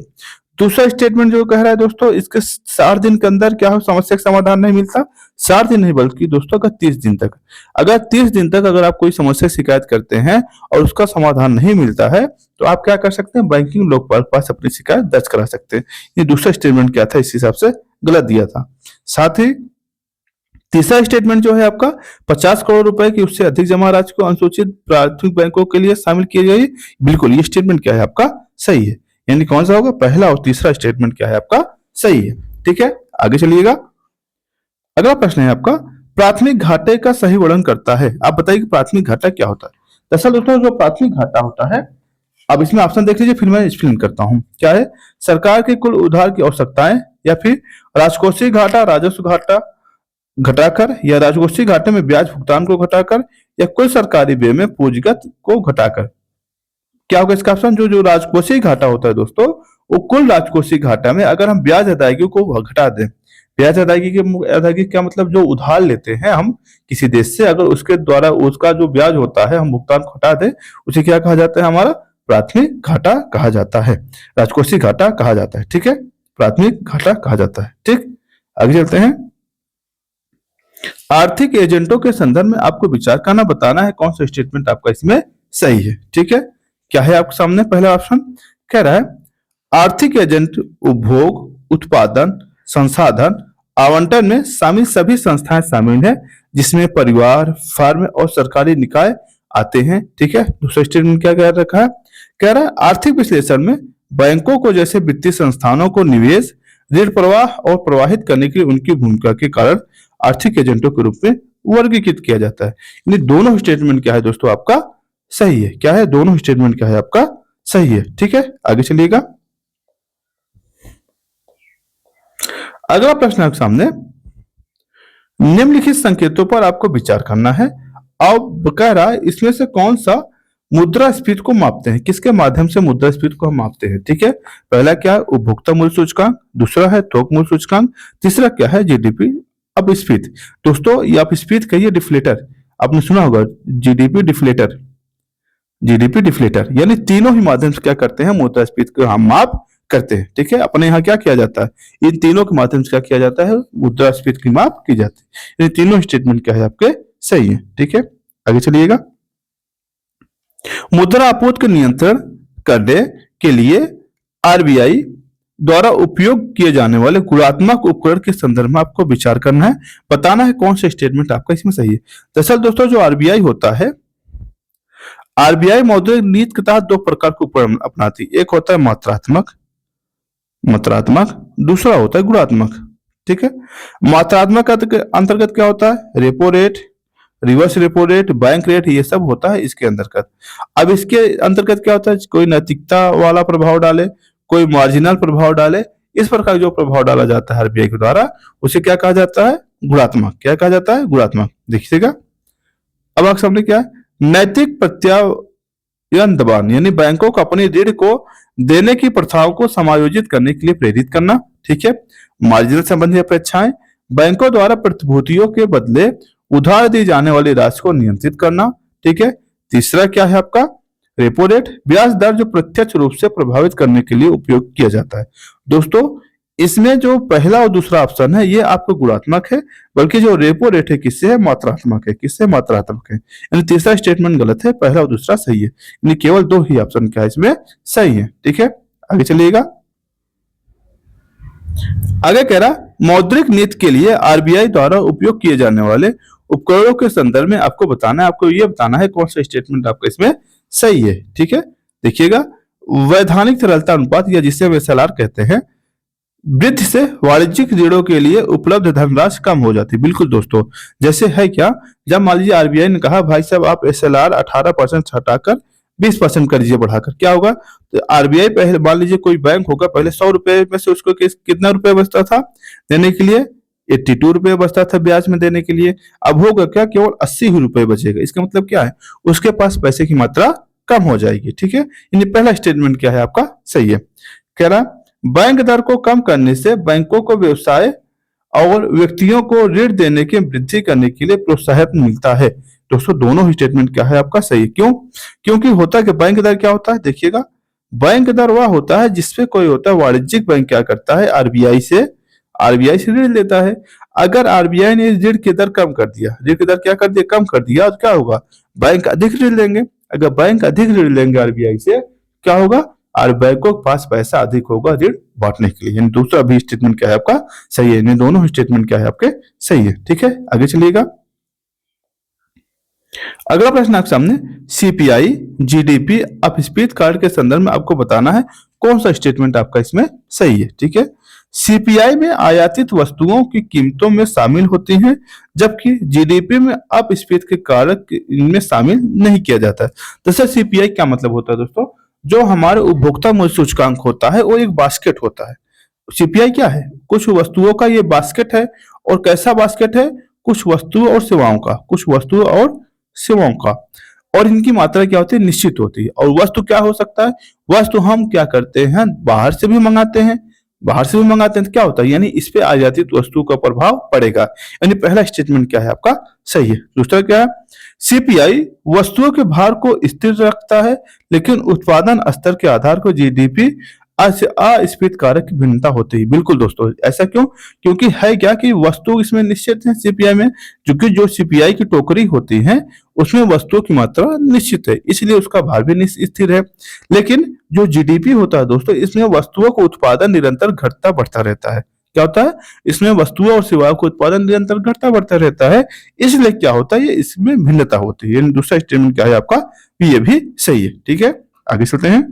दूसरा स्टेटमेंट जो कह रहा है दोस्तों, इसके 60 दिन के अंदर क्या हो समस्या का समाधान नहीं मिलता। 60 दिन नहीं बल्कि दोस्तों का 30 दिन तक। अगर 30 दिन तक अगर आप कोई समस्या शिकायत करते हैं और उसका समाधान नहीं मिलता है, तो आप क्या कर सकते हैं, बैंकिंग लोकपाल के पास अपनी शिकायत दर्ज करा सकते हैं। ये दूसरा स्टेटमेंट क्या था, इस हिसाब से गलत दिया था। साथ ही तीसरा स्टेटमेंट जो है आपका 50 करोड़ रुपए की उससे अधिक जमा राशि को अनुसूचित प्राथमिक बैंकों के लिए शामिल की गई, बिल्कुल ये स्टेटमेंट क्या है आपका सही है। यानी कौन सा होगा, पहला और तीसरा स्टेटमेंट क्या है आपका सही है। ठीक है, आगे चलिएगा। अगला प्रश्न है आपका, प्राथमिक घाटे का सही वर्णन करता है। आप बताइए कि प्राथमिक घाटा क्या होता है। दरअसल दोस्तों जो प्राथमिक घाटा होता है, अब इसमें ऑप्शन देख लीजिए, फिर मैं एक्सप्लेन करता हूं क्या है। सरकार की कुल उधार की आवश्यकताएं, या फिर राजकोषीय घाटा राजस्व घाटा घटाकर, या राजकोषीय घाटे में ब्याज भुगतान को घटाकर, या कुल सरकारी व्यय में पूंजीगत को घटाकर। क्या होगा इसका ऑप्शन? जो जो राजकोषीय घाटा होता है दोस्तों, वो कुल राजकोषीय घाटा में अगर हम ब्याज अदायगी को घटा दें। ब्याज अदायगी क्या मतलब, जो उधार लेते हैं हम किसी देश से, अगर उसके द्वारा उसका जो ब्याज होता है हम भुगतान को हटा दें, उसे क्या कहा जाता है, हमारा प्राथमिक घाटा कहा जाता है, राजकोषीय घाटा कहा जाता है। ठीक है, प्राथमिक घाटा कहा जाता है। ठीक, आगे चलते हैं। आर्थिक एजेंटों के संदर्भ में आपको विचार करना, बताना है कौन सा स्टेटमेंट आपका इसमें सही है। ठीक है, क्या है आपके सामने पहला ऑप्शन कह रहा है, आर्थिक एजेंट उपभोग, उत्पादन, संसाधन, आवंटन में शामिल सभी संस्थाएं शामिल हैं, जिसमें परिवार, फर्म और सरकारी निकाय आते हैं। ठीक है, दूसरा स्टेटमेंट क्या कह रखा है, कह रहा है आर्थिक विश्लेषण में बैंकों को जैसे वित्तीय संस्थानों को निवेश, ऋण प्रवाह और प्रवाहित करने के लिए उनकी भूमिका के कारण आर्थिक एजेंटों के रूप में वर्गीकृत किया जाता है। इन दोनों स्टेटमेंट क्या है दोस्तों आपका सही है। क्या है, दोनों स्टेटमेंट क्या है आपका सही है। ठीक है, आगे चलिएगा। अगला प्रश्न आपके सामने, निम्नलिखित संकेतों पर आपको विचार करना है। अब कह रहा है इसमें से कौन सा मुद्रास्फीति को मापते हैं, किसके माध्यम से मुद्रास्फीति को हम मापते हैं। ठीक है, पहला क्या है, उपभोक्ता मूल्य सूचकांक, दूसरा है थोक मूल्य सूचकांक, तीसरा क्या है, जीडीपी अपस्फीति। दोस्तों ये अपस्फीति कहिए डिफ्लेटर, आपने सुना होगा जीडीपी डिफ्लेटर, जीडीपी डिफ्लेटर, यानी तीनों ही माध्यम से क्या करते हैं, मुद्रास्फीति को हम माप करते हैं। ठीक है, अपने यहाँ क्या किया जाता है, इन तीनों के माध्यम से क्या किया जाता है, मुद्रास्फीति की माप की जाती है। इन तीनों स्टेटमेंट क्या है आपके सही है। ठीक है, आगे चलिएगा। मुद्रा आपूर्ति का नियंत्रण करने के लिए आरबीआई द्वारा उपयोग किए जाने वाले गुणात्मक उपकरण के संदर्भ में आपको विचार करना है, बताना है कौन सा स्टेटमेंट आपका इसमें सही है। दरअसल दोस्तों जो आरबीआई होता है, आरबीआई मौद्रिक नीति के तहत दो प्रकार के उपकरण अपनाती है। एक होता है मात्रात्मक, दूसरा होता है गुणात्मक। ठीक है, मात्रात्मक के अंतर्गत क्या होता है, repo rate, reverse repo rate, bank rate, ये सब होता है इसके अंतर्गत। अब इसके अंतर्गत क्या होता है, कोई नैतिकता वाला प्रभाव डाले, कोई मार्जिनल प्रभाव डाले, इस प्रकार जो प्रभाव डाला जाता है आरबीआई के द्वारा, उसे क्या कहा जाता है, गुणात्मक। क्या कहा जाता है, गुणात्मक। देखिएगा अब आपके सामने क्या है, नैतिक प्रत्यायन दबान, यानी बैंकों को अपनी ऋण को देने की प्रथाओं को समायोजित करने के लिए प्रेरित करना। ठीक है, मार्जिनल संबंधी अपेक्षाएं, बैंकों द्वारा प्रतिभूतियों के बदले उधार दी जाने वाली राशि को नियंत्रित करना। ठीक है, तीसरा क्या है आपका, रेपो रेट, ब्याज दर जो प्रत्यक्ष रूप से प्रभावित करने के लिए उपयोग किया जाता है। दोस्तों इसमें जो पहला और दूसरा ऑप्शन है ये आपको गुणात्मक है, बल्कि जो रेपो रेट है किससे है, मात्रात्मक है। किससे, मात्रात्मक है। यानी तीसरा स्टेटमेंट गलत है, पहला और दूसरा सही है। यानी केवल दो ही ऑप्शन क्या है इसमें सही है। ठीक है, आगे चलिएगा। आगे कह रहा, मौद्रिक नीति के लिए आरबीआई द्वारा उपयोग किए जाने वाले उपकरणों के संदर्भ में आपको बताना है, आपको ये बताना है कौन सा स्टेटमेंट आपका इसमें सही है। ठीक है, देखिएगा, वैधानिक तरलता अनुपात या जिसे हम एसएलआर कहते हैं, वृद्धि से वाणिज्यिक ऋणों के लिए उपलब्ध धनराशि कम हो जाती है। बिल्कुल दोस्तों, जैसे है क्या, जब मान लीजिए आरबीआई ने कहा भाई साहब आप एसएलआर 18% हटाकर 20% कर दीजिए बढ़ाकर, क्या होगा, तो आरबीआई पहले मान लीजिए कोई बैंक होगा, पहले 100 रुपए में से उसको कितना रुपए बचता था देने के लिए, 82 रुपए बचता था ब्याज में देने के लिए। अब होगा क्या, केवल 80 ही रुपए बचेगा। इसका मतलब क्या है, उसके पास पैसे की मात्रा कम हो जाएगी। ठीक है, यानी पहला स्टेटमेंट क्या है आपका सही है। कह रहा, बैंक दर को कम करने से बैंकों को व्यवसाय और व्यक्तियों को ऋण देने की वृद्धि करने के लिए प्रोत्साहन मिलता है। दोस्तों दोनों ही स्टेटमेंट क्या है आपका सही है। क्यों, क्योंकि होता है कि बैंक दर क्या होता है, देखिएगा, बैंक दर वह होता है जिसपे कोई होता है, वाणिज्यिक बैंक क्या करता है, आरबीआई से ऋण लेता है। अगर आरबीआई ने ऋण की दर कम कर दिया, ऋण की दर क्या कर दिया, कम कर दिया, तो क्या होगा, बैंक अधिक ऋण लेंगे। अगर बैंक अधिक ऋण लेंगे आरबीआई से, क्या होगा, और बैंकों के पास पैसा अधिक होगा ऋण बांटने के लिए। यानी दूसरा भी स्टेटमेंट क्या है आपका सही है। यानी दोनों स्टेटमेंट क्या है आपके सही है। ठीक है, आगे चलिएगा। अगला प्रश्न आपके सामने, सीपीआई, जीडीपी, अपस्फीति कार्ड के संदर्भ में आपको बताना है कौन सा स्टेटमेंट आपका इसमें सही है। ठीक है, सीपीआई में आयातित वस्तुओं की कीमतों में शामिल होती हैं, जबकि जीडीपी में अपस्फीति के कारक इनमें शामिल नहीं किया जाता है। दरअसल सीपीआई क्या मतलब होता है दोस्तों, जो हमारे उपभोक्ता मूल्य सूचकांक होता है वो एक बास्केट होता है। सीपीआई क्या है, कुछ वस्तुओं का ये बास्केट है। और कैसा बास्केट है, कुछ वस्तुओं और सेवाओं का, और इनकी मात्रा क्या होती है, निश्चित होती है। और वस्तु क्या हो सकता है, वस्तु हम क्या करते हैं, बाहर से भी मंगाते हैं, तो क्या होता है, यानी इस पे आयातित वस्तु का प्रभाव पड़ेगा। यानी पहला स्टेटमेंट क्या है आपका सही है। दूसरा क्या है, सीपीआई वस्तुओं के भार को स्थिर रखता है, लेकिन उत्पादन स्तर के आधार को जीडीपी अस्फीति कारक की भिन्नता होती है। बिल्कुल दोस्तों, ऐसा क्यों, क्योंकि है क्या कि वस्तु इसमें निश्चित है सीपीआई में, क्योंकि जो सीपीआई की टोकरी होती है उसमें वस्तुओं की मात्रा निश्चित है, इसलिए उसका भार भी स्थिर है। लेकिन जो जीडीपी होता है दोस्तों, इसमें वस्तुओं का उत्पादन निरंतर घटता बढ़ता रहता है। क्या होता है, इसमें वस्तुओं और सेवाओं का उत्पादन निरंतर घटता बढ़ता रहता है, इसलिए क्या होता है, ये इसमें भिन्नता होती है। दूसरा स्टेटमेंट क्या है आपका, ये भी सही है। ठीक है, आगे चलते हैं।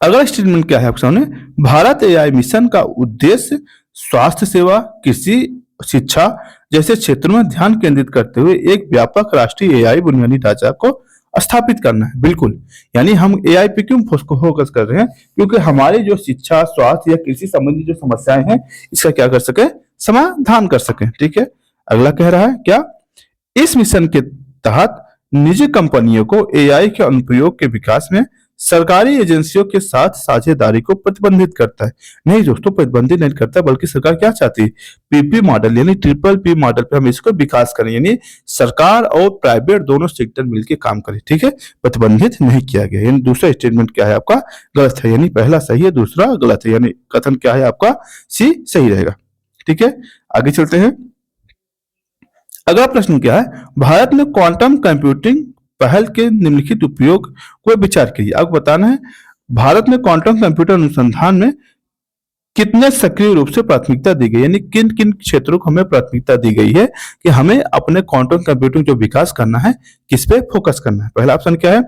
अगला स्टेटमेंट क्या है आपके सामने, भारत एआई मिशन का उद्देश्य स्वास्थ्य सेवा, कृषि, शिक्षा जैसे क्षेत्रों में ध्यान केंद्रित करते हुए एक व्यापक राष्ट्रीय एआई बुनियादी ढांचा को स्थापित करना है। बिल्कुल, यानी हम एआई पे क्यों फोकस कर रहे हैं, क्योंकि हमारे जो शिक्षा, स्वास्थ्य या कृषि संबंधी जो समस्याएं हैं इसका क्या कर सके, समाधान कर सके। ठीक है, अगला कह रहा है क्या, इस मिशन के तहत निजी कंपनियों को एआई के अनुप्रयोग के विकास में सरकारी एजेंसियों के साथ साझेदारी को प्रतिबंधित करता है। नहीं दोस्तों, प्रतिबंधित नहीं करता, बल्कि सरकार क्या चाहती है, पीपी मॉडल यानी ट्रिपल पी मॉडल पे हम इसको विकास करें, यानी सरकार और प्राइवेट दोनों सेक्टर मिलकर काम करें। ठीक है, प्रतिबंधित नहीं किया गया। यानी दूसरा स्टेटमेंट क्या है आपका गलत है, यानी पहला सही है, दूसरा गलत है। यानी कथन क्या है आपका सी सही रहेगा। ठीक है, आगे चलते हैं। अगला प्रश्न क्या है, भारत में क्वांटम कंप्यूटिंग पहल के निम्नलिखित उपयोग को विचार कीजिए। आपको बताना है भारत में क्वांटम कंप्यूटर अनुसंधान में कितने सक्रिय रूप से प्राथमिकता दी गई, यानी किन किन क्षेत्रों को हमें प्राथमिकता दी गई है कि हमें अपने क्वांटम कंप्यूटिंग जो विकास करना है किस पे फोकस करना है। पहला ऑप्शन क्या है,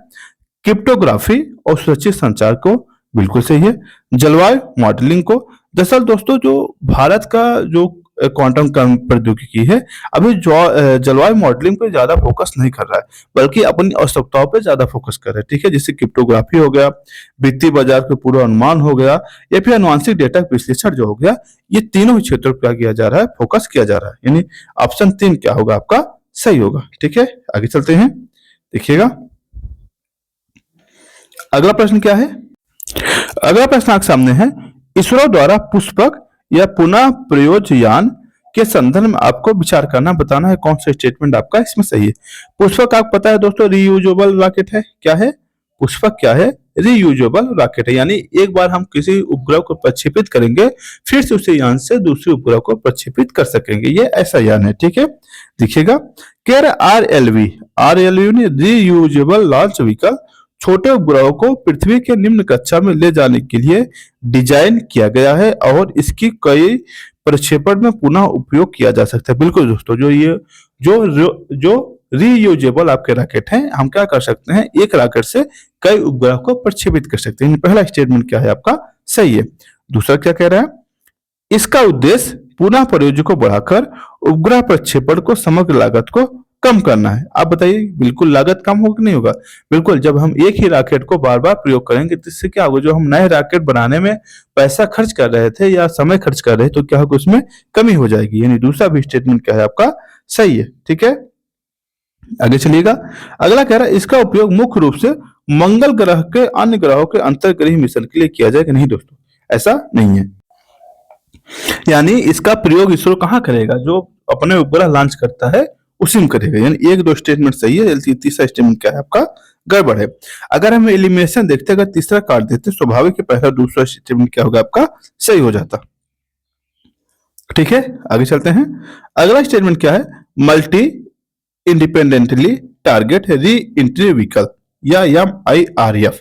क्रिप्टोग्राफी और सुरक्षित संचार को, बिल्कुल सही है। जलवायु मॉडलिंग को। दरअसल दोस्तों जो भारत का जो क्वांटम प्रौद्योगिकी है अभी जो जलवायु मॉडलिंग पे ज्यादा फोकस नहीं कर रहा है, बल्कि अपनी आवश्यकताओं पे ज्यादा फोकस कर रहा है। ठीक है, जैसे क्रिप्टोग्राफी हो गया, वित्तीय बाजार के पूर्वानुमान हो गया, या फिर अनुवांशिक डेटा विश्लेषण जो हो गया, ये तीनों ही क्षेत्रों पर क्या किया जा रहा है, फोकस किया जा रहा है। यानी ऑप्शन 3 क्या होगा आपका, सही होगा। ठीक है, आगे चलते हैं, देखिएगा अगला प्रश्न क्या है। अगला प्रश्न आपके सामने है, इसरो द्वारा पुष्पक या पुनः प्रयोज यान के संदर्भ में आपको विचार करना, बताना है कौन सा स्टेटमेंट आपका इसमें सही है। पुष्पक आपको पता है दोस्तों रीयूजेबल रॉकेट है। क्या है पुष्पक, क्या है, रीयूजेबल रॉकेट है, यानी एक बार हम किसी उपग्रह को प्रक्षेपित करेंगे फिर से उसी यान से दूसरे उपग्रह को प्रक्षेपित कर सकेंगे, ये ऐसा यान है। ठीक है, देखिएगा कह रहा आरएलवी ने रीयूजेबल लॉन्च व्हीकल छोटे उपग्रहों को पृथ्वी के निम्न कक्षा में ले जाने के लिए डिजाइन किया गया है और इसकी कई प्रक्षेपण में पुनः उपयोग किया जा सकता है। बिल्कुल दोस्तों, जो रीयूजेबल आपके रॉकेट हैं, हम क्या कर सकते हैं, एक रॉकेट से कई उपग्रह को प्रक्षेपित कर सकते हैं। पहला स्टेटमेंट क्या है आपका, सही है। दूसरा क्या कह रहा है, इसका उद्देश्य पुनः प्रयोजन को बढ़ाकर उपग्रह प्रक्षेपण को समग्र लागत को कम करना है। आप बताइए, बिल्कुल लागत कम होगा कि नहीं होगा, बिल्कुल। जब हम एक ही रॉकेट को बार बार प्रयोग करेंगे तो इससे क्या होगा, जो हम नए रॉकेट बनाने में पैसा खर्च कर रहे थे या समय खर्च कर रहे थे तो क्या होगा, उसमें कमी हो जाएगी। यानी दूसरा भी स्टेटमेंट क्या है आपका, सही है। ठीक है, आगे चलिएगा। अगला कह रहा है, इसका उपयोग मुख्य रूप से मंगल ग्रह के अन्य ग्रहों के अंतर्ग्रही मिशन के लिए किया जाएगा। नहीं दोस्तों, ऐसा नहीं है। यानी इसका प्रयोग इसरो कहाँ करेगा, जो अपने उपग्रह लॉन्च करता है उसी में करेगा। यानी एक दो स्टेटमेंट सही है, तीसरा स्टेटमेंट क्या है आपका, गड़बड़ है। अगर हम एलिमिनेशन देखते, अगर तीसरा काट देते, स्वाभाविक पहला दूसरा स्टेटमेंट क्या होगा आपका, सही हो जाता। ठीक है, आगे चलते हैं। अगला स्टेटमेंट क्या है, multi independently target re entry vehicle या MIRF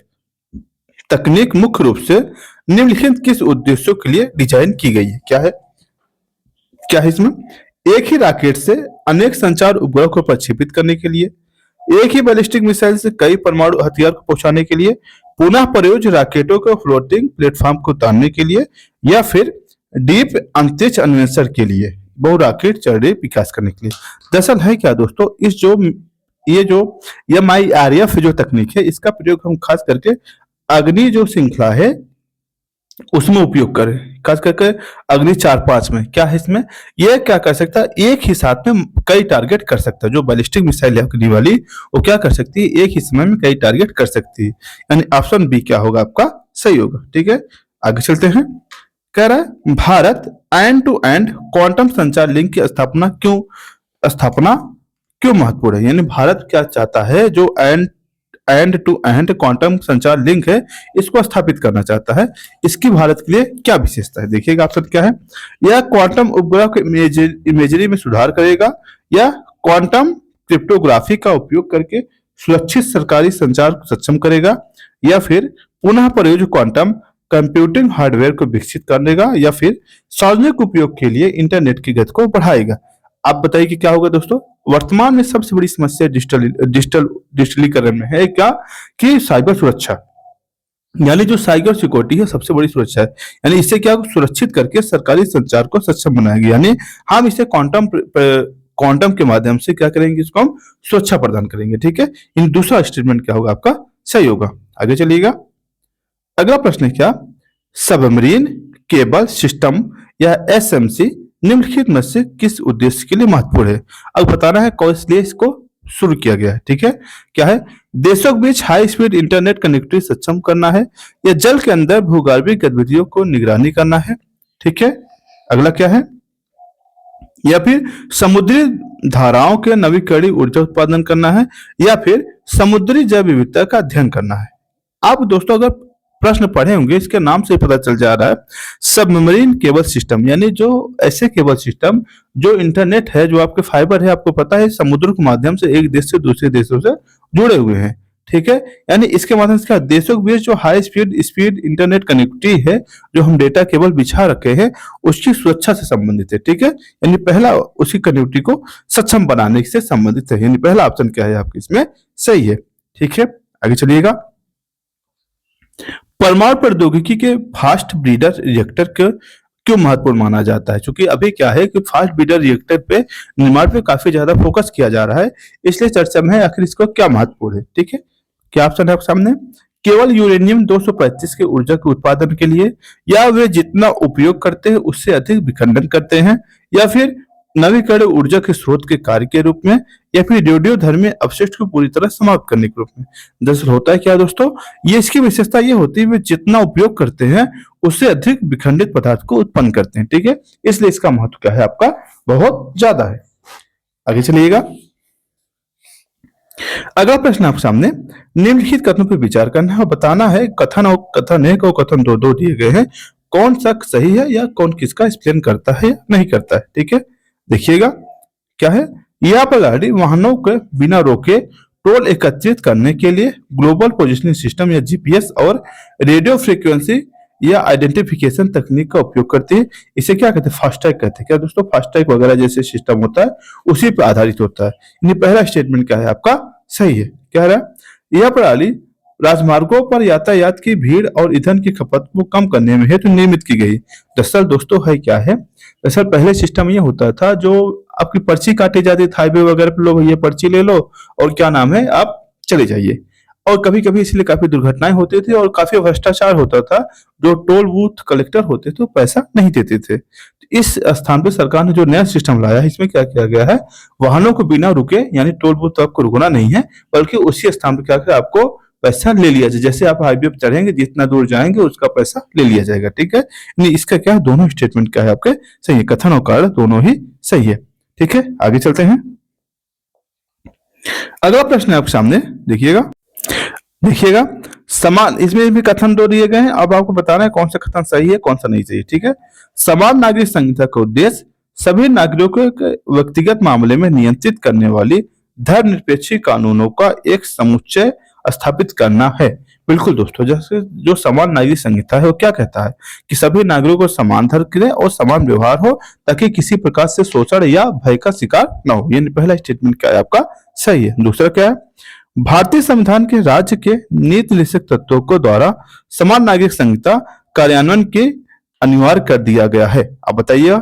तकनीक मुख्य रूप से निम्नलिखित किस उद्देश्यों के लिए डिजाइन की गई है। क्या है इसमें, एक ही रॉकेट से अनेक संचार उपग्रह को प्रक्षेपित करने के लिए, एक ही बैलिस्टिक मिसाइल से कई परमाणु हथियार को पहुंचाने के लिए, पुनः प्रयोज्य रॉकेटों को फ्लोटिंग प्लेटफॉर्म को उतारने के लिए, या फिर डीप अंतरिक्ष अन्वेषण के लिए, बहु रॉकेट चढ़े विकास करने के लिए। दरअसल है क्या दोस्तों, ये जो MIRF जो तकनीक है, इसका प्रयोग हम खास करके अग्नि जो श्रृंखला है उसमें उपयोग करें, खास करके अग्नि 4-5 में। क्या है इसमें, ये क्या कर सकता है, एक ही साथ में कई टारगेट कर सकता है। जो बैलिस्टिक मिसाइल है अग्नि वाली, वो क्या कर सकती है, एक ही समय में कई टारगेट कर सकती है। यानी ऑप्शन बी क्या होगा आपका, सही होगा। ठीक है, आगे चलते हैं। कह रहा है, भारत एंड टू एंड क्वांटम संचार लिंक की स्थापना क्यों महत्वपूर्ण है। यानी भारत क्या चाहता है, जो एंड टू एंड क्वांटम संचार लिंक है इसको स्थापित करना चाहता है, इसकी भारत के लिए क्या विशेषता है। देखिएगा ऑप्शन क्या है, यह क्वांटम उपग्रह के इमेजरी में सुधार करेगा, या क्वांटम क्रिप्टोग्राफी का उपयोग करके सुरक्षित सरकारी संचार को सक्षम करेगा, या फिर पुनः प्रयोज्य क्वांटम कंप्यूटिंग हार्डवेयर को विकसित करेगा, या फिर सार्वजनिक उपयोग के लिए इंटरनेट की गति को बढ़ाएगा। आप बताइए कि क्या होगा दोस्तों। वर्तमान में सबसे बड़ी समस्या डिजिटलीकरण में है क्या, कि साइबर सुरक्षा, यानी जो साइबर सिक्योरिटी है सबसे बड़ी सुरक्षा है। यानी इससे क्या सुरक्षित करके सरकारी संचार को सक्षम बनाएगी। यानी हम इसे क्वांटम के माध्यम से क्या करेंगे, इसको हम सुरक्षा प्रदान करेंगे। ठीक है, इन दूसरा स्टेटमेंट क्या होगा आपका, सही होगा। आगे चलिएगा। अगला प्रश्न है क्या, सबमरीन केबल सिस्टम या SMC निम्नलिखित में से किस उद्देश्य के लिए महत्वपूर्ण है। अब बताना है कौन इसलिए इसको शुरू किया गया है। ठीक है, क्या है, देशों के बीच हाई स्पीड इंटरनेट कनेक्टिविटी सक्षम करना है, या जल के अंदर भूगर्भीय गतिविधियों को निगरानी करना है। ठीक है, अगला क्या है, या फिर समुद्री धाराओं के नवीकरणीय ऊर्जा उत्पादन करना है, या फिर समुद्री जैव विविधता का अध्ययन करना है। आप दोस्तों अगर प्रश्न पढ़े होंगे, इसके नाम से पता चल जा रहा है सबमरीन केबल सिस्टम, यानी जो ऐसे केबल सिस्टम जो इंटरनेट है, जो आपके फाइबर है, आपको पता है समुद्र के माध्यम से एक देश से दूसरे देशों से जुड़े हुए हैं। ठीक है। यानी इसके माध्यम से क्या देशों के बीच जो हाई स्पीड इंटरनेट कनेक्टिविटी है, जो हम डेटा केबल बिछा रखे हैं, उसकी सुरक्षा से संबंधित है। ठीक है, यानी पहला उसी कनेक्टिविटी को सक्षम बनाने से संबंधित है। यानी पहला ऑप्शन क्या है आपके इसमें सही है। ठीक है, आगे चलिएगा। परमाणु प्रौद्योगिकी के फास्ट ब्रीडर रिएक्टर के क्यों महत्वपूर्ण माना जाता है? क्योंकि अभी क्या है कि फास्ट ब्रीडर रिएक्टर पे निर्माण पे काफी ज्यादा फोकस किया जा रहा है, इसलिए चर्चा में है आखिर इसको क्या महत्वपूर्ण है। ठीक है, क्या ऑप्शन है आपके सामने? केवल यूरेनियम 235 के ऊर्जा के उत्पादन के लिए, या वे जितना उपयोग करते हैं उससे अधिक विखंडन करते हैं, या फिर नवीकरणीय ऊर्जा के स्रोत के कार्य के रूप में, या फिर रेडियोधर्मी अपशिष्ट को पूरी तरह समाप्त करने के रूप में। दरअसल होता है क्या दोस्तों, ये इसकी विशेषता ये होती है वे जितना उपयोग करते हैं उससे अधिक विखंडित पदार्थ को उत्पन्न करते हैं। ठीक है, इसलिए इसका महत्व क्या है आपका बहुत ज्यादा है। आगे चलिएगा। अगला प्रश्न आपके सामने निम्नलिखित कथनों पर विचार करना है और बताना है कथन और कथन एक और कथन दो दिए गए हैं, कौन सा सही है या कौन किसका एक्सप्लेन करता है या नहीं करता है। ठीक है, देखिएगा क्या है। यह प्रणाली वाहनों के बिना रोके टोल एकत्रित करने के लिए ग्लोबल पोजिशनिंग सिस्टम या जीपीएस और रेडियो फ्रीक्वेंसी या आइडेंटिफिकेशन तकनीक का उपयोग करती है। इसे क्या कहते हैं? फास्टैग कहते हैं। क्या दोस्तों? फास्टैग वगैरह जैसे सिस्टम होता है उसी पर आधारित होता है। यानी पहला स्टेटमेंट क्या है आपका सही है। क्या है? यह प्रणाली राजमार्गों पर यातायात की भीड़ और ईंधन की खपत को कम करने में हेतु निर्मित की गई। दरअसल दोस्तों है क्या है, दरअसल पहले सिस्टम ये होता था जो आपकी पर्ची काटी जाती थी हाईवे वगैरह पे, लोग ये पर्ची ले लो और क्या नाम है आप चले जाइए। और कभी कभी इसलिए काफी दुर्घटनाएं होती थी और काफी भ्रष्टाचार होता था। जो टोल बूथ कलेक्टर होते थे वो पैसा नहीं देते थे। तो इस स्थान पे सरकार ने जो नया सिस्टम लाया है, इसमें क्या किया गया है, वाहनों को बिना रुके यानी टोल बूथ तो आपको रुकना नहीं है, बल्कि उसी स्थान पे क्या कर आपको पैसा ले लिया जाए। जैसे आप हाईवे पर चढ़ेंगे जितना दूर जाएंगे उसका पैसा ले लिया जाएगा। ठीक है, इसका क्या है, दोनों स्टेटमेंट क्या है आपके सही है, कथन और कारण दोनों ही सही है। ठीक है, आगे चलते हैं। अगला प्रश्न है आपके सामने, देखिएगा समान, इसमें भी कथन दो दिए गए हैं। अब आपको बताना है कौन सा कथन सही है कौन सा नहीं सही। ठीक है, समान नागरिक संहिता का उद्देश्य सभी नागरिकों के व्यक्तिगत मामले में नियंत्रित करने वाली धर्मनिरपेक्ष कानूनों का एक समुच्चय स्थापित करना है। बिल्कुल दोस्तों, जैसे जो समान नागरिक संहिता है वो क्या कहता है कि सभी नागरिकों को समान हक मिले और समान व्यवहार हो, ताकि किसी प्रकार से शोषण या भय का शिकार न हो। ये पहला स्टेटमेंट क्या है आपका सही है। दूसरा क्या है, भारतीय संविधान के राज्य के नीति निर्देशक तत्वों को द्वारा समान नागरिक संहिता कार्यान्वयन के अनिवार्य कर दिया गया है। अब बताइए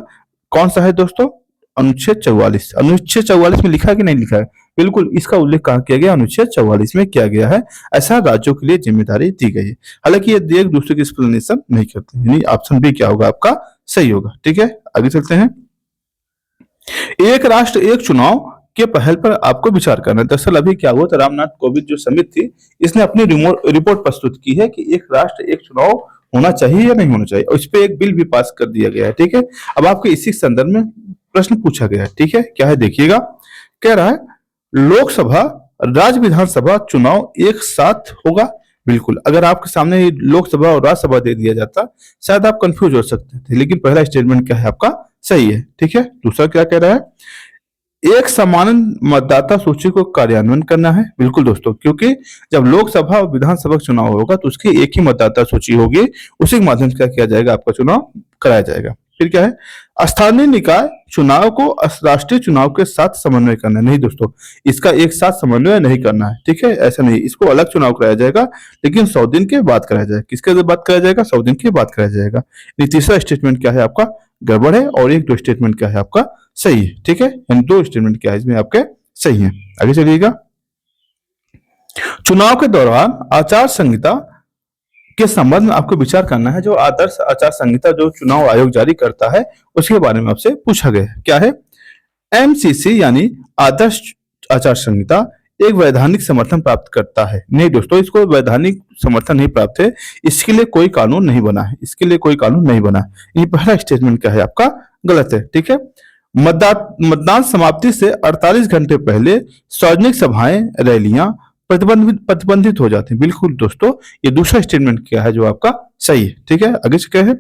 कौन सा है दोस्तों? अनुच्छेद 44। अनुच्छेद 44 में लिखा कि नहीं लिखा है? बिल्कुल, इसका उल्लेख कहाँ किया गया? अनुच्छेद 44 में किया गया है। ऐसा राज्यों के लिए जिम्मेदारी दी गई है। हालांकि ये एक दूसरे की एक्सप्लेनेशन नहीं करते, यानी ऑप्शन बी क्या होगा आपका सही होगा। ठीक है, आगे चलते हैं। एक राष्ट्र एक चुनाव के पहल पर आपको विचार करना है। दरअसल अभी क्या हुआ था, रामनाथ कोविंद जो समिति थी इसने अपनी रिपोर्ट प्रस्तुत की है कि एक राष्ट्र एक चुनाव होना चाहिए या नहीं होना चाहिए, और इस पे एक बिल भी पास कर दिया गया है। ठीक है, अब आपको इसी संदर्भ में प्रश्न पूछा गया है। ठीक है, क्या है देखिएगा, कह रहा है लोकसभा राज्य विधानसभा चुनाव एक साथ होगा। बिल्कुल, अगर आपके सामने लोकसभा और राज्यसभा दे दिया जाता शायद आप कंफ्यूज हो सकते थे, लेकिन पहला स्टेटमेंट क्या है आपका सही है। ठीक है, दूसरा क्या कह रहा है, एक समान मतदाता सूची को कार्यान्वयन करना है। बिल्कुल दोस्तों, क्योंकि जब लोकसभा और विधानसभा चुनाव होगा तो उसकी एक ही मतदाता सूची होगी, उसी के माध्यम से क्या किया जाएगा, आपका चुनाव कराया जाएगा। फिर क्या है, स्थानीय निकाय चुनाव को राष्ट्रीय चुनाव के साथ समन्वय करना है। नहीं दोस्तों, इसका एक साथ समन्वय नहीं करना है। ठीक है, ऐसा नहीं, इसको अलग चुनाव कराया जाएगा, लेकिन 100 दिन के बाद कराया जाएगा। किसके बाद कराया जाएगा? 100 दिन के बाद कराया जाएगा। तीसरा स्टेटमेंट क्या है आपका गड़बड़ है, और एक दो स्टेटमेंट क्या है आपका सही है। ठीक है, यानी दो स्टेटमेंट क्या है इसमें आपके सही है। आगे चलिएगा। चुनाव के दौरान आचार संहिता के संबंध में आपको विचार करना है। जो आदर्श आचार संहिता जो चुनाव आयोग जारी करता है उसके बारे में आपसे पूछा गया है। क्या है? एमसीसी यानी आदर्श आचार संहिता एक वैधानिक समर्थन प्राप्त करता है। नहीं दोस्तों, इसको वैधानिक समर्थन नहीं प्राप्त है, इसके लिए कोई कानून नहीं बना है, इसके लिए कोई कानून नहीं बना है। ये पहला स्टेटमेंट क्या है आपका गलत है। ठीक है, मतदान समाप्ति से 48 घंटे पहले सार्वजनिक सभाएं रैलियां प्रतिबंधित हो जाती हैं। बिल्कुल दोस्तों, ये दूसरा स्टेटमेंट क्या है जो आपका सही है। ठीक है, आगे से क्या है,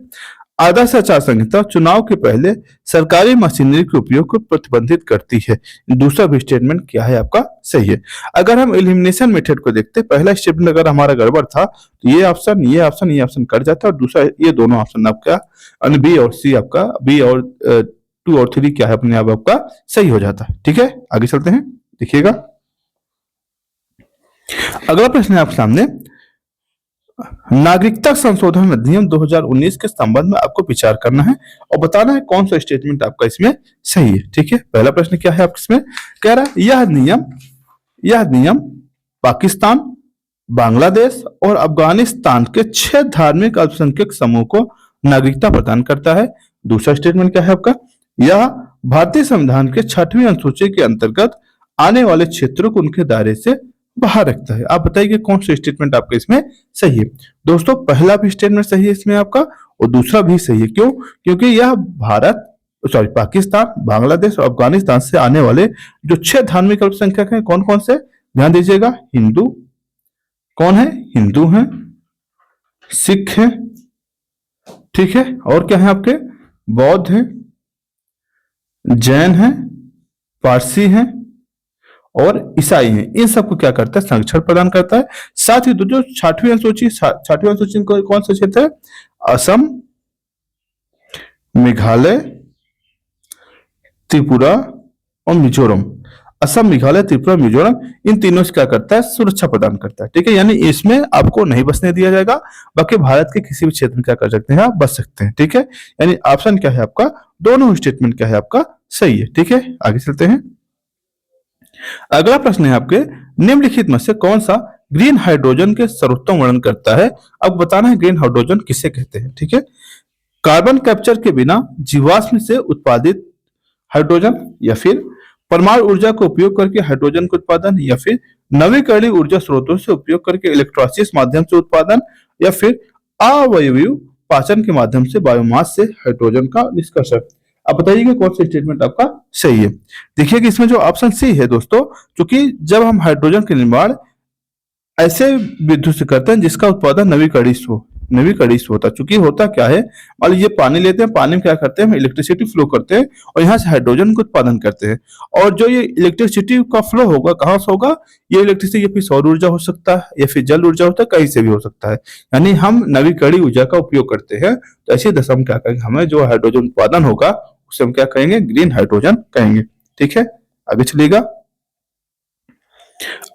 आदर्श आचार संहिता चुनाव के पहले सरकारी मशीनरी के उपयोग को प्रतिबंधित करती है। दूसरा भी स्टेटमेंट क्या है आपका सही है। अगर हम एलिमिनेशन मेथड को देखते, पहला स्टेटमेंट अगर हमारा गड़बड़ था तो ये ऑप्शन ये ऑप्शन ये ऑप्शन कट जाता है और दूसरा ये दोनों ऑप्शन आपका बी और सी आपका बी और 2 और 3 क्या है अपने आप आपका सही हो जाता है। ठीक है, आगे चलते हैं, देखिएगा। अगला प्रश्न है आपके सामने, नागरिकता संशोधन अधिनियम 2019 के संबंध में आपको विचार करना है और बताना है कौन सा स्टेटमेंट आपका इसमें सही है। ठीक है, पहला प्रश्न क्या है आपके इसमें, कह रहा है यह नियम पाकिस्तान, बांग्लादेश और अफगानिस्तान के 6 धार्मिक अल्पसंख्यक समूह को नागरिकता प्रदान करता है। दूसरा स्टेटमेंट क्या है आपका, यह भारतीय संविधान के 6वीं अनुसूची के अंतर्गत आने वाले क्षेत्रों को उनके दायरे से बाहर रखता है। आप बताइए कौन सा स्टेटमेंट आपका इसमें सही है। दोस्तों, पहला भी स्टेटमेंट सही है इसमें आपका और दूसरा भी सही है। क्यों? क्योंकि यह पाकिस्तान, बांग्लादेश और अफगानिस्तान से आने वाले जो 6 धार्मिक अल्पसंख्यक हैं, कौन कौन से, ध्यान दीजिएगा। हिंदू कौन है, हिंदू हैं, सिख हैं, ठीक है, और क्या है आपके, बौद्ध हैं, जैन हैं, पारसी हैं और ईसाई हैं। इन सबको क्या करता है, संरक्षण प्रदान करता है। साथ ही जो 6वीं अनुसूची कौन सा क्षेत्र है, असम, मेघालय, त्रिपुरा और मिजोरम। असम, मेघालय, त्रिपुरा, मिजोरम, इन तीनों से क्या करता है, सुरक्षा प्रदान करता है। ठीक है, यानी इसमें आपको नहीं बसने दिया जाएगा, बाकी भारत के किसी भी क्षेत्र में क्या कर सकते हैं, आप बस सकते हैं। ठीक है, यानी ऑप्शन क्या है आपका, दोनों स्टेटमेंट क्या है आपका सही है। ठीक है, आगे चलते हैं। अगला प्रश्न है आपके, निम्नलिखित में से कौन सा ग्रीन हाइड्रोजन के सर्वोत्तम वर्णन करता है। अब बताना है ग्रीन हाइड्रोजन किसे कहते हैं। ठीक है, कार्बन कैप्चर के बिना जीवाश्म से उत्पादित हाइड्रोजन, या फिर परमाणु ऊर्जा का उपयोग करके हाइड्रोजन का उत्पादन, या फिर नवीकरणीय ऊर्जा स्रोतों से उपयोग करके इलेक्ट्रोलिसिस माध्यम से उत्पादन, या फिर अवयवीय पाचन के माध्यम से बायोमास से हाइड्रोजन का निष्कर्षण। आप बताइएगा कौन सा स्टेटमेंट आपका सही है। देखिए कि इसमें जो ऑप्शन सी है दोस्तों, क्योंकि जब हम हाइड्रोजन के निर्माण ऐसे विद्युत से करते हैं जिसका उत्पादन नवीकरणीय होता है। चूंकि होता क्या है, मान लीजिए पानी लेते हैं, पानी में क्या करते हैं, हम इलेक्ट्रिसिटी फ्लो करते हैं और यहाँ से हाइड्रोजन का उत्पादन करते हैं। और जो ये इलेक्ट्रिसिटी का फ्लो होगा, कहाँ से होगा, ये इलेक्ट्रिसिटी या फिर सौर ऊर्जा हो सकता है या फिर जल ऊर्जा होता है, कहीं से भी हो सकता है। यानी हम नवीकरणीय ऊर्जा का उपयोग करते हैं। तो ऐसी दशा में क्या करेंगे, हमें जो हाइड्रोजन उत्पादन होगा उसे हम क्या कहेंगे, ग्रीन हाइड्रोजन कहेंगे। ठीक है, आगे चलिएगा।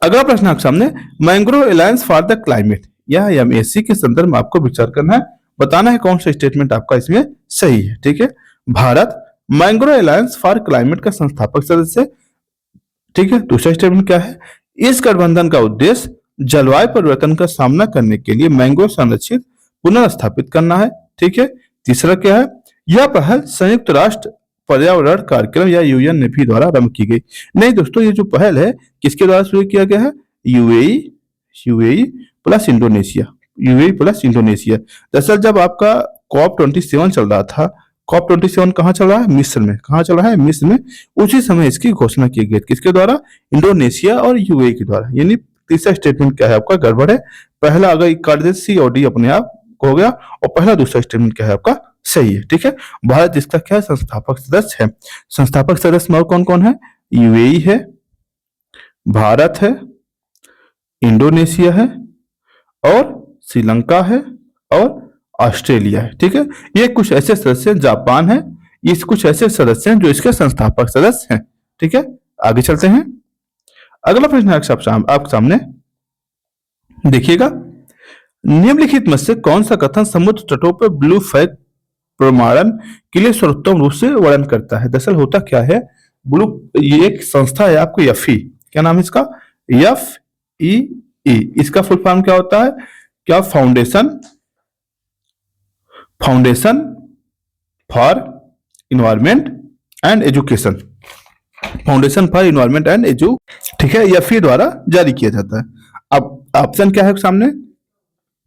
अगला प्रश्न आपके सामने, mangrove alliance for the climate या MAC के संदर्भ में आपको विचार करना है, बताना है कौन सा स्टेटमेंट आपका इसमें सही है। ठीक है, Bharat mangrove alliance for climate का संस्थापक सदस्य। ठीक है, दूसरा स्टेटमेंट क्या है, इस गठबंधन का उद्देश्य जलवायु परिवर्तन का सामना करने के लिए मैंग्रोव संरक्षित पुनर्स्थापित करना है। ठीक है, तीसरा क्या है, यह पहल संयुक्त राष्ट्र पर्यावरण कार्यक्रम या UN ने भी द्वारा आरंभ की गई। नहीं दोस्तों, ये जो पहल है किसके द्वारा शुरू किया गया है, यूएई प्लस इंडोनेशिया। दरअसल जब आपका COP27 चल रहा था, COP27 कहाँ चल रहा है, मिस्र में। कहाँ चल रहा है, मिस्र में। उसी समय इसकी घोषणा की गई, किसके द्वारा, इंडोनेशिया और UAE के द्वारा। यानी तीसरा स्टेटमेंट क्या है आपका गड़बड़ है। पहला अगर कर दे C और D अपने आप हो गया, और पहला दूसरा स्टेटमेंट क्या है आपका सही है। ठीक है, भारत इसका क्या है, संस्थापक सदस्य है। संस्थापक सदस्य में और कौन कौन है, UAE है, भारत है, इंडोनेशिया है और श्रीलंका है और ऑस्ट्रेलिया है। ठीक है, ये कुछ ऐसे सदस्य, जापान है, ये कुछ ऐसे सदस्य हैं जो इसके संस्थापक सदस्य हैं। ठीक है, आगे चलते हैं। अगला प्रश्न है आपके सामने, देखिएगा, निम्नलिखित में से कौन सा कथन समुद्र तटों पर ब्लू फ्लैग प्रमाणन के लिए सर्वोत्तम रूप से वर्णन करता है। दरअसल होता क्या है, ये एक संस्था है आपको FE, क्या नाम है इसका, FEE। इसका फुल फॉर्म क्या होता है, क्या, foundation for environment and education. Foundation for environment and edu, ठीक है, FE द्वारा जारी किया जाता है। अब ऑप्शन क्या है सामने,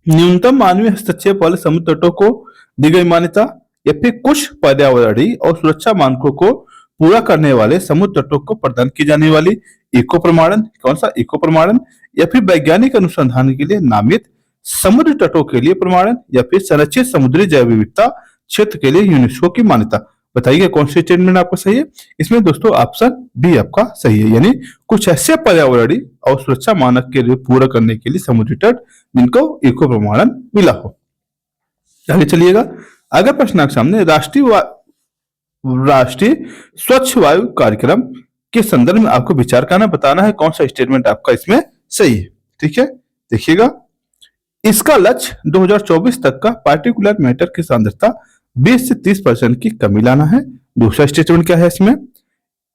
न्यूनतम मानवीय हस्तक्षेप वाले समुद्र तटों को दी गई मान्यता, या फिर कुछ पर्यावरणीय और सुरक्षा मानकों को पूरा करने वाले समुद्र तटों को प्रदान की जाने वाली इको प्रमाणन। कौन सा, इको प्रमाणन, या फिर वैज्ञानिक अनुसंधान के लिए नामित समुद्र तटों के लिए प्रमाणन, या फिर संरक्षित समुद्री जैव विविधता क्षेत्र के लिए यूनेस्को की मान्यता। बताइए कौन सी स्टेटमेंट आपका सही है? इसमें दोस्तों ऑप्शन बी आपका सही है, यानी कुछ ऐसे पर्यावरणीय और सुरक्षा मानक के लिए पूरा करने के लिए समुद्री तट जिनको इको प्रमाणन मिला हो। आगे चलिएगा, अगर प्रश्न आपके सामने राष्ट्रीय स्वच्छ वायु कार्यक्रम के संदर्भ में आपको विचार करना, बताना है कौन सा स्टेटमेंट आपका इसमें सही है। ठीक है, देखिएगा, इसका लक्ष्य 2024 तक का पार्टिकुलर मैटर की सांद्रता 20 से 30% की कमी लाना है। दूसरा स्टेटमेंट क्या है इसमें?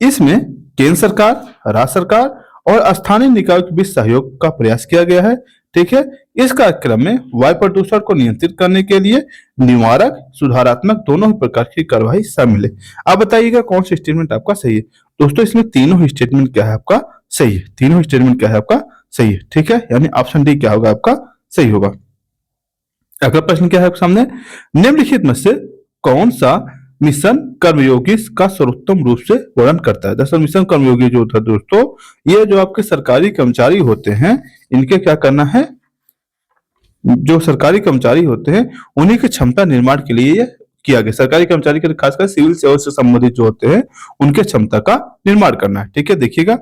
इसमें केंद्र सरकार, राज्य सरकार और स्थानीय निकायों के बीच सहयोग का प्रयास किया गया है। ठीक है, इस कार्यक्रम में वायु प्रदूषण को नियंत्रित करने के लिए निवारक, सुधारात्मक दोनों ही प्रकार की कार्रवाई शामिल है। आप बताइएगा कौन सा स्टेटमेंट आपका सही है? दोस्तों इसमें तीनों ही स्टेटमेंट क्या है आपका सही है, तीनों ही स्टेटमेंट क्या है आपका सही है। ठीक है, यानी ऑप्शन डी क्या होगा आपका सही होगा। अगला प्रश्न क्या है आपके सामने? निम्नलिखित में से कौन सा मिशन कर्मयोगी का सर्वोत्तम रूप से वर्णन करता है? दरअसल मिशन कर्मयोगी जो होता है दोस्तों, ये जो आपके सरकारी कर्मचारी होते हैं, इनके क्या करना है, जो सरकारी कर्मचारी होते हैं उन्हीं की क्षमता निर्माण के लिए ये किया गया। सरकारी कर्मचारी के खासकर सिविल सेवा से संबंधित जो होते हैं उनके क्षमता का निर्माण करना है। ठीक है, देखिएगा,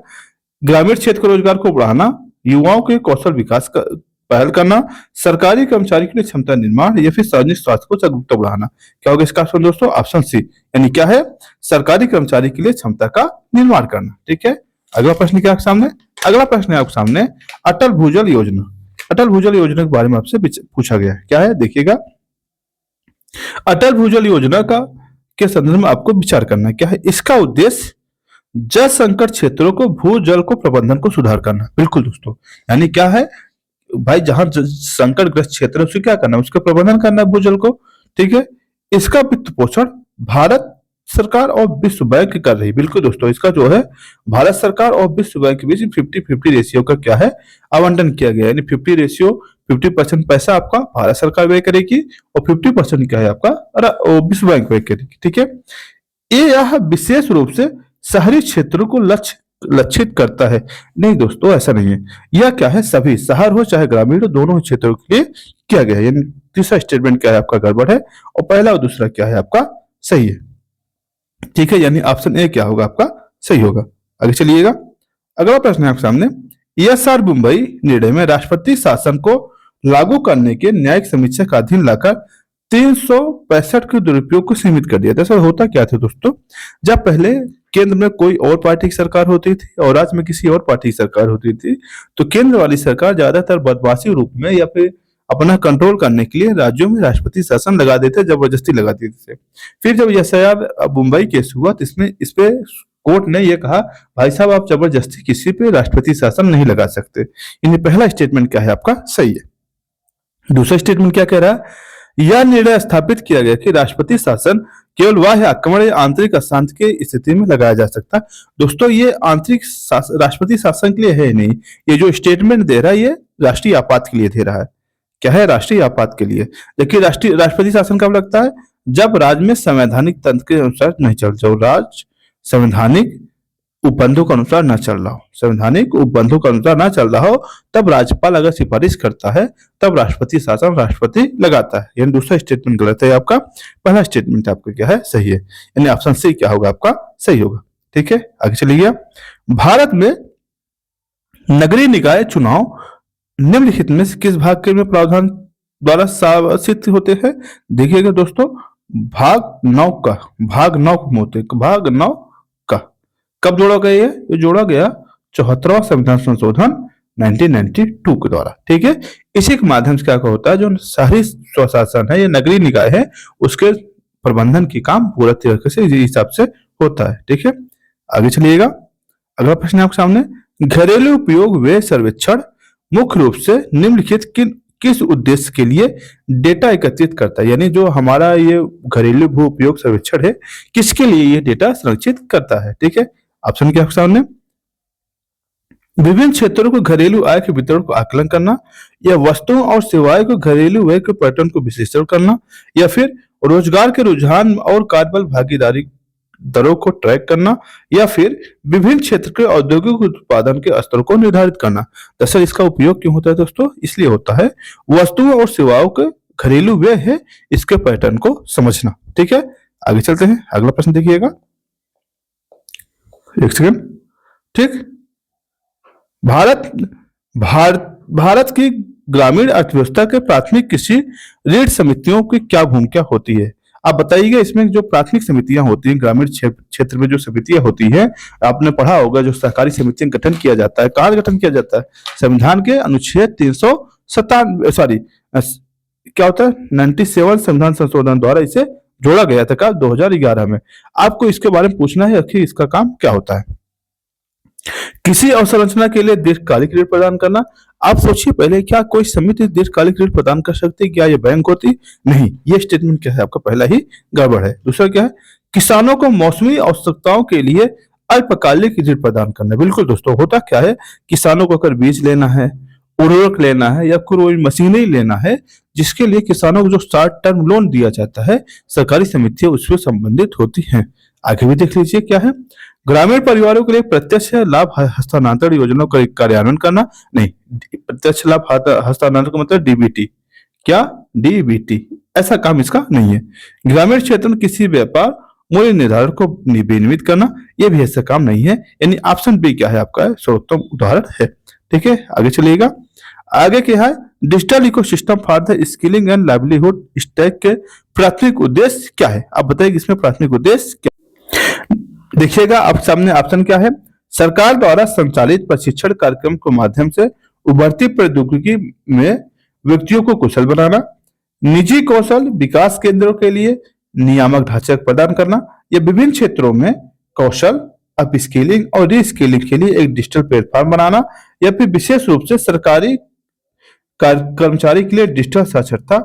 ग्रामीण क्षेत्र के रोजगार को बढ़ाना, युवाओं के कौशल विकास का पहल करना, सरकारी कर्मचारी के लिए क्षमता निर्माण या फिर सार्वजनिक स्वास्थ्य को जागरूकता बढ़ाना। क्या होगा इसका आंसर दोस्तों? ऑप्शन सी, यानी क्या है, सरकारी कर्मचारी के लिए क्षमता का निर्माण करना। ठीक है, अगला प्रश्न क्या आपके सामने? अगला प्रश्न है आपके सामने अटल भूजल योजना। अटल भूजल योजना के बारे में आपसे पूछा गया है, क्या है देखिएगा, अटल भूजल योजना का के संदर्भ में आपको विचार करना है। क्या है इसका उद्देश्य? जल संकट क्षेत्रों को भूजल को प्रबंधन को सुधार करना। बिल्कुल दोस्तों, यानी क्या है भाई, जहां संकट ग्रस्त क्षेत्र है उसे क्या करना है, उसका प्रबंधन करना है भूजल को। ठीक है, इसका वित्त पोषण भारत सरकार और विश्व बैंक कर रही है। बिल्कुल दोस्तों, इसका जो है भारत सरकार और विश्व बैंक के बीच 50-50 रेशियो का क्या है आवंटन किया गया है, यानी 50 रेशियो, 50% पैसा आपका भारत सरकार व्यय करेगी और 50% क्या है आपका विश्व बैंक व्यय करेगी। ठीक है, यह विशेष रूप से शहरी क्षेत्रों को लक्षित करता है। नहीं दोस्तों, ऐसा नहीं है, यह क्या है सभी शहर हो चाहे ग्रामीण हो, दोनों ही क्षेत्रों के लिए किया गया है। यानी तीसरा स्टेटमेंट क्या है आपका गड़बड़ है और पहला और दूसरा क्या है आपका सही है। ठीक है, यानी ऑप्शन ए क्या होगा आपका सही होगा। आगे चलिएगा, अगला प्रश्न है आपके सामने, ESR मुंबई निर्णय में राष्ट्रपति शासन को लागू करने के न्यायिक समीक्षा का अधीन लाकर 365 के दुरुपयोग को सीमित कर दिया। दरअसल होता क्या था दोस्तों, जब पहले केंद्र में कोई और पार्टी की सरकार होती थी और राज्य में किसी और पार्टी की सरकार होती थी, तो केंद्र वाली सरकार ज्यादातर बदमाशी रूप में या फिर अपना कंट्रोल करने के लिए राज्यों में राष्ट्रपति शासन लगा देते, जबरदस्ती लगा देते थे। फिर जब SIR मुंबई केस हुआ तो इस पे कोर्ट ने यह कहा, भाई साहब आप जबरदस्ती किसी पे राष्ट्रपति शासन नहीं लगा सकते। यानी पहला स्टेटमेंट क्या है आपका सही है। दूसरा स्टेटमेंट क्या कह रहा है? यह निर्णय स्थापित किया गया कि राष्ट्रपति शासन केवल बाह्य आक्रमण या आंतरिक अशांति की स्थिति में लगाया जा सकता। दोस्तों ये आंतरिक राष्ट्रपति शासन के लिए है नहीं, ये जो स्टेटमेंट दे रहा है ये राष्ट्रीय आपात के लिए दे रहा है। क्या है? राष्ट्रीय आपात के लिए। देखिए राष्ट्रपति शासन कब लगता है? जब राज्य में संवैधानिक तंत्र के अनुसार नहीं चल, जो राज्य संवैधानिक उपबंधों के अनुसार न चल रहा हो, संवैधानिक उपबंधों के अनुसार न चल रहा हो, तब राज्यपाल अगर सिफारिश करता है तब राष्ट्रपति शासन राष्ट्रपति लगाता है। यानी दूसरा स्टेटमेंट गलत है आपका, पहला स्टेटमेंट आपका क्या है सही है, यानी ऑप्शन सी क्या होगा आपका सही होगा। ठीक है, आगे चलिए। भारत में नगरीय निकाय चुनाव निम्नलिखित में से किस भाग के में प्रावधान द्वारा शासित होते हैं? देखिएगा दोस्तों, भाग 9 का, भाग 9 में होते, भाग 9 का कब जोड़ा गया? ये जोड़ा गया 74वां संविधान संशोधन 1992 के द्वारा। ठीक है, इसी के माध्यम से क्या होता है, जो शहरी स्वशासन है या नगरीय निकाय है उसके प्रबंधन की काम पूरा तरीके से इस हिसाब से होता है। ठीक है, आगे चलिएगा। अगला प्रश्न है आपके सामने, घरेलू उपयोग व्यय सर्वेक्षण मुख्य रूप से निम्नलिखित किस उद्देश्य के लिए डेटा एकत्रित करता है? यानी जो हमारा ये घरेलू भू उपयोग सर्वेक्षण है किसके लिए ये डेटा संरक्षित करता है? ठीक है, ऑप्शन क्या आपके सामने, विभिन्न क्षेत्रों को घरेलू आय के वितरण को आकलन करना, या वस्तुओं और सेवाओं को घरेलू व्यय के पैटर्न को विश्लेषण करना, या फिर रोजगार के रुझान और कार्यबल भागीदारी दरों को ट्रैक करना, या फिर विभिन्न क्षेत्र के औद्योगिक उत्पादन के स्तरों को निर्धारित करना। दरअसल इसका उपयोग क्यों होता है दोस्तों? इसलिए होता है वस्तुओं और सेवाओं के घरेलू व्यय है इसके पैटर्न को समझना। ठीक है, आगे चलते हैं, अगला प्रश्न देखिएगा, एक सेकंड। ठीक, भारत भारत की ग्रामीण अर्थव्यवस्था के प्राथमिक कृषि ऋण समितियों की क्या भूमिका होती है? आप बताइएगा, इसमें जो प्राथमिक समितियां होती हैं ग्रामीण क्षेत्र में, जो समितियां होती हैं, आपने पढ़ा होगा, जो सहकारी समितियां गठन किया जाता है, कहाँ गठन किया जाता है? संविधान के अनुच्छेद 397, सॉरी क्या होता है, 97 संविधान संशोधन द्वारा इसे जोड़ा गया था, कब? 2011 में। आपको इसके बारे में पूछना है कि इसका काम क्या होता है। किसी अवसंरचना के लिए दीर्घकालिक ऋण प्रदान करना। आप सोचिए पहले, क्या कोई समिति दीर्घकालिक ऋण प्रदान कर सकती है? क्या ये बैंक होती? नहीं, ये स्टेटमेंट क्या है आपका, पहला ही गड़बड़ है। दूसरा क्या है, किसानों को मौसमी आवश्यकताओं के लिए अल्पकालिक ऋण प्रदान करना। बिल्कुल दोस्तों, होता क्या है, किसानों को अगर बीज लेना है, उर्वरक लेना है, या कोई मशीनें ही लेना है, जिसके लिए किसानों को जो शॉर्ट टर्म लोन दिया जाता है, सरकारी समितियां उससे संबंधित होती हैं। आगे भी देख लीजिए क्या है, ग्रामीण परिवारों के लिए प्रत्यक्ष लाभ हस्तांतरण योजनाओं का कार्यान्वयन करना। नहीं, प्रत्यक्ष लाभ हस्तांतरण का मतलब डीबीटी। क्या? डीबीटी। ऐसा काम इसका नहीं है। ग्रामीण क्षेत्र में किसी व्यापार मूल्य निर्धारण को विनियमित करना, यह भी ऐसा काम नहीं है। यानी ऑप्शन बी क्या है आपका, सर्वोत्तम उदाहरण है। ठीक है, आगे चलिएगा। आगे क्या है, digital ecosystem for the skilling and livelihood stack के प्राथमिक उद्देश्य क्या है? आप बताइए इसमें प्राथमिक उद्देश्य क्या? देखिएगा, आप सामने ऑप्शन क्या है, सरकार द्वारा संचालित प्रशिक्षण कार्यक्रम के माध्यम से उभरती प्रौद्योगिकी में व्यक्तियों को कुशल बनाना, निजी कौशल विकास केंद्रों के लिए नियामक ढांचा प्रदान करना, या विभिन्न क्षेत्रों में कौशल अपस्किलिंग और रीस्किलिंग के लिए एक डिजिटल प्लेटफॉर्म बनाना, या फिर विशेष रूप से सरकारी कर्मचारी के लिए डिजिटल साक्षरता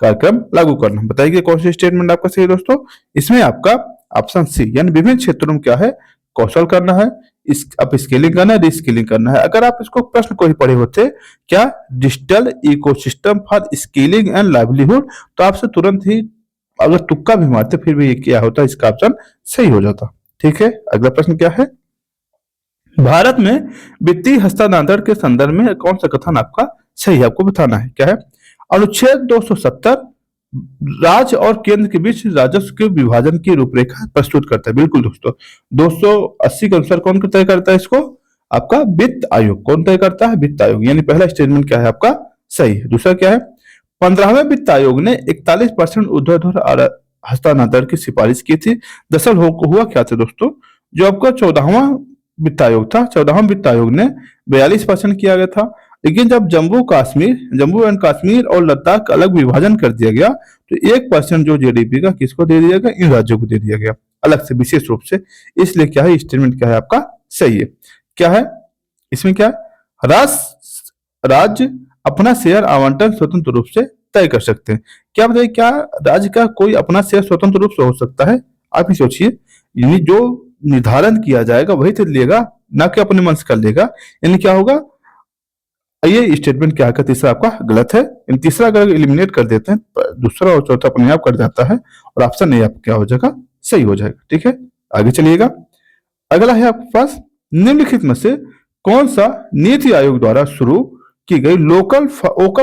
कार्यक्रम लागू करना। बताइए कौन सी स्टेटमेंट आपका सही है दोस्तों? इसमें आपका ऑप्शन सी, यानी विभिन्न क्षेत्रों में क्या है, कौशल करना है, अपस्किलिंग करना है, रीस्किलिंग करना है। अगर आप इसको प्रश्न को ही पढ़े होते, क्या digital ecosystem for skilling and livelihood, तो आपसे तुरंत ही अगर तुक्का भी मारते फिर भी ये क्या होता, इसका ऑप्शन सही हो जाता। ठीक है, अगला प्रश्न क्या है, भारत में वित्तीय हस्तांतरण के संदर्भ में कौन सा कथन आपका सही है, आपको बताना है। क्या है, अनुच्छेद 270 राज्य और केंद्र के बीच राजस्व के विभाजन की रूपरेखा प्रस्तुत करता है। बिल्कुल दोस्तों, 280 के अनुसार कौन तय करता है इसको? आपका वित्त आयोग। कौन तय करता है? वित्त आयोग। यानी पहला स्टेटमेंट क्या है आपका सही है। दूसरा क्या है, 15वें वित्त आयोग ने 41% ऊर्ध्वाधर हस्तांतरण की सिफारिश की थी। दरअसल हुआ क्या था दोस्तों, जो आपका 14वां वित्त आयोग था, 14वां वित्त आयोग ने 42% किया गया था। लेकिन जब जम्मू एंड कश्मीर और लद्दाख का अलग विभाजन कर दिया गया, तो 1% जो जीडीपी का किसको दे दिया गया? इन राज्यों को दे दिया गया अलग से, विशेष रूप से। इसलिए क्या है, स्टेटमेंट क्या है आपका सही है। क्या है इसमें, क्या राज्य अपना शेयर आवंटन स्वतंत्र रूप से तय कर सकते हैं। क्या बताइए, क्या राज्य का कोई अपना शेयर स्वतंत्र रूप से हो सकता है? आप ही सोचिए, यानी जो निर्धारण किया जाएगा वही तो लेगा, ना कि अपने मन से कर लेगा। यानी क्या होगा, ये स्टेटमेंट क्या है, तीसरा आपका गलत है। इन तीसरा अगर एलिमिनेट कर देते हैं, दूसरा और चौथा अपने आप कर जाता है, और ऑप्शन नहीं आपका क्या हो जाएगा, सही हो जाएगा। ठीक है, आगे चलिएगा। अगला है आपके पास, निम्नलिखित में से कौन सा नीति आयोग द्वारा शुरू की गई वोकल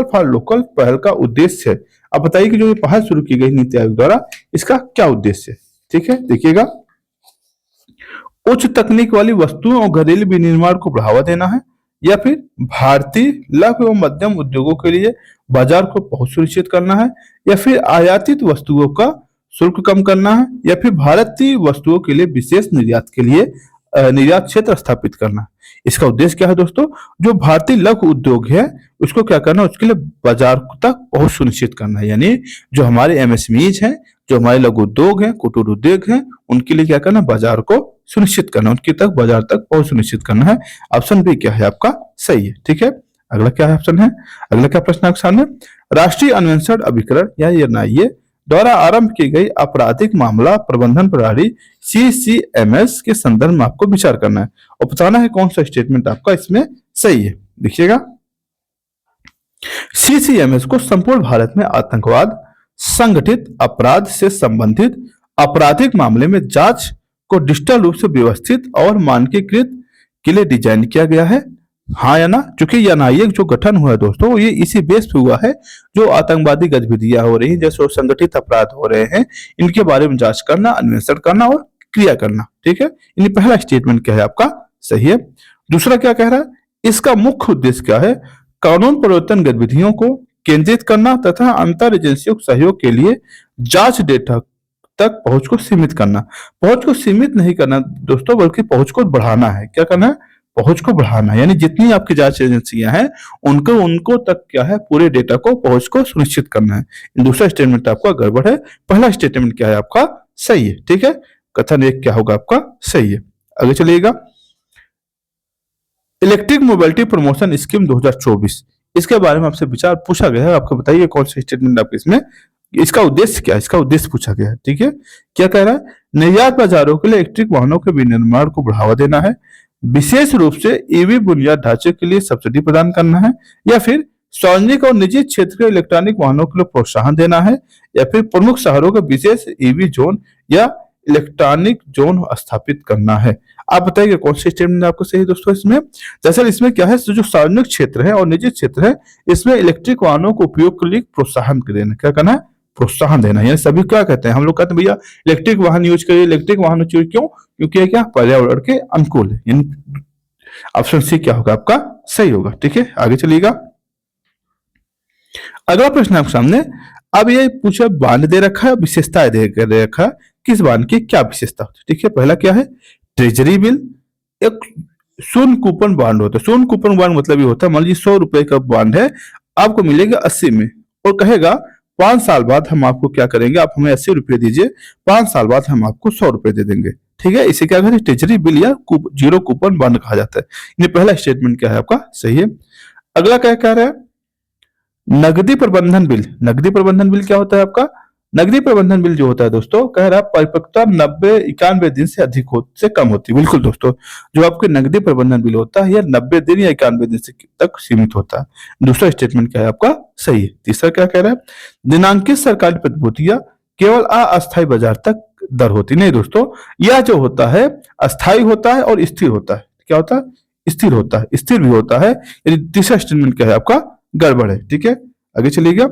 फॉर लोकल पहल का उद्देश्य है? आप बताइए कि जो ये पहल शुरू की गई नीति आयोग द्वारा, इसका क्या उद्देश्य है? ठीक है, देखिएगा, उच्च तकनीक वाली वस्तुओं और घरेलू विनिर्माण को बढ़ावा देना है, या फिर भारतीय लघु एवं मध्यम उद्योगों के लिए बाजार को पहुंच सुनिश्चित करना है, या फिर आयातित वस्तुओं का शुल्क कम करना है, या फिर भारतीय वस्तुओं के लिए विशेष निर्यात के लिए निर्यात क्षेत्र स्थापित करना। इसका उद्देश्य क्या है दोस्तों, जो भारतीय लघु उद्योग है उसको क्या करना, उसके लिए बाजार तक पहुंच सुनिश्चित करना है। यानी जो हमारे एमएसएमईज हैं, जो हमारे लघु उद्योग हैं, कुटीर उद्योग हैं, उनके लिए क्या करना, बाजार को सुनिश्चित करना, उनके तक बाजार तक पहुंच सुनिश्चित करना है। ऑप्शन बी क्या है आपका सही है। ठीक है, अगला क्या है ऑप्शन है, अगला क्या प्रश्न आपके सामने, राष्ट्रीय अन्वेषण अभिकरण या एनआईए द्वारा आरंभ की गई आपराधिक मामला प्रबंधन प्रणाली सीसीएमएस के संदर्भ में आपको विचार करना है और बताना है कौन सा स्टेटमेंट आपका इसमें सही है। देखिएगा, सीसीएमएस को संपूर्ण भारत में आतंकवाद, संगठित अपराध से संबंधित आपराधिक मामले में जांच को डिजिटल रूप से व्यवस्थित और मानकीकृत के लिए डिजाइन किया गया है। हाँ या ना? क्योंकि ये एनआईए जो गठन हुआ है दोस्तों, ये इसी बेस पे हुआ है जो आतंकवादी गतिविधियां हो रही हैं, जैसे संगठित अपराध हो रहे हैं, इनके बारे में जांच करना, अन्वेषण करना और क्रिया करना। ठीक है, यानी पहला स्टेटमेंट क्या है आपका? सही है। दूसरा क्या कह रहा है? इसका मुख्य उद्देश्य क्या है? कानून प्रवर्तन गतिविधियों को केंद्रित करना तथा अंतर एजेंसियों सहयोग के लिए जांच डेटा तक पहुंच को सीमित करना। पहुंच को सीमित नहीं करना दोस्तों, बल्कि पहुंच को बढ़ाना है। क्या करना है? पहुंच को बढ़ाना है। यानी जितनी आपकी जांच एजेंसियां हैं, उनको उनको तक क्या है, पूरे डेटा को, पहुंच को सुनिश्चित करना है। दूसरा स्टेटमेंट आपका गड़बड़ है। पहला स्टेटमेंट क्या है आपका? सही है। ठीक है, कथन एक क्या होगा आपका? सही है। आगे चलिएगा। इलेक्ट्रिक मोबिलिटी प्रमोशन स्कीम 2024, इसके बारे में आपसे विचार पूछा गया है। आपको बताइए कौन सा स्टेटमेंट आपके इसमें, इसका उद्देश्य क्या है? इसका उद्देश्य पूछा गया है। ठीक है, क्या कह रहा है? निर्यात बाजारों के लिए इलेक्ट्रिक वाहनों के विनिर्माण को बढ़ावा देना है, विशेष रूप से ईवी बुनियाद ढांचे के लिए सब्सिडी प्रदान करना है, या फिर सार्वजनिक और निजी क्षेत्र के इलेक्ट्रॉनिक वाहनों के लिए प्रोत्साहन देना है, या फिर प्रमुख शहरों के विशेष ईवी जोन या इलेक्ट्रॉनिक जोन स्थापित करना है। आप बताइए कौन सी स्टेटमेंट आपको सही है दोस्तों इसमें? दरअसल इसमें क्या है, जो सार्वजनिक क्षेत्र है और निजी क्षेत्र है, इसमें इलेक्ट्रिक वाहनों को उपयोग के लिए प्रोत्साहन देना। क्या करना है? प्रोत्साहन देना। यानी सभी क्या कहते हैं, हम लोग कहते हैं भैया इलेक्ट्रिक वाहन यूज करिए, इलेक्ट्रिक वाहन यूज। क्यों? क्योंकि ये क्या, पर्यावरण के अनुकूल है। यानी ऑप्शन सी क्या होगा आपका? सही होगा। ठीक है, आगे चलिएगा। अगला प्रश्न आपके सामने। अब ये पूछा, बांड दे रखा है, विशेषताएं दे रखा है, किस बांड की क्या विशेषता होती है? ठीक है, पहला क्या है? Treasury bill. एक शून्य कूपन बांड होता है। शून्य कूपन बांड मतलब ये होता है, मान लीजिए 100 रुपए का बांड है, आपको मिलेगा 80 में, और कहेगा 5 साल बाद हम आपको क्या करेंगे, आप हमें 80 रुपए दीजिए, 5 साल बाद हम आपको 100 रुपए दे देंगे। ठीक है, इसे क्या कहते हैं? ट्रेजरी बिल या जीरो कूपन बांड कहा जाता है। ये पहला स्टेटमेंट क्या है आपका? सही है। अगला क्या कह रहा है? नगदी प्रबंधन बिल। नगदी प्रबंधन बिल क्या होता है आपका? नगदी प्रबंधन बिल जो होता है दोस्तों, कह रहा है परिपक्वता 91 दिन से अधिक से कम होती है। बिल्कुल दोस्तों, जो आपके नगदी प्रबंधन बिल होता है यह 90 दिन या 91 दिन से तक सीमित होता है। दूसरा स्टेटमेंट क्या है आपका? सही है। तीसरा क्या कह रहा है? दिनांकित सरकारी प्रतिभूतियां केवल अस्थायी बाजार तक दर होती नहीं दोस्तों, यह जो होता है अस्थायी होता है और स्थिर होता है। क्या होता है? स्थिर होता है, स्थिर भी होता है। यदि तीसरा स्टेटमेंट क्या है आपका? गड़बड़ है। ठीक है, आगे चलिएगा।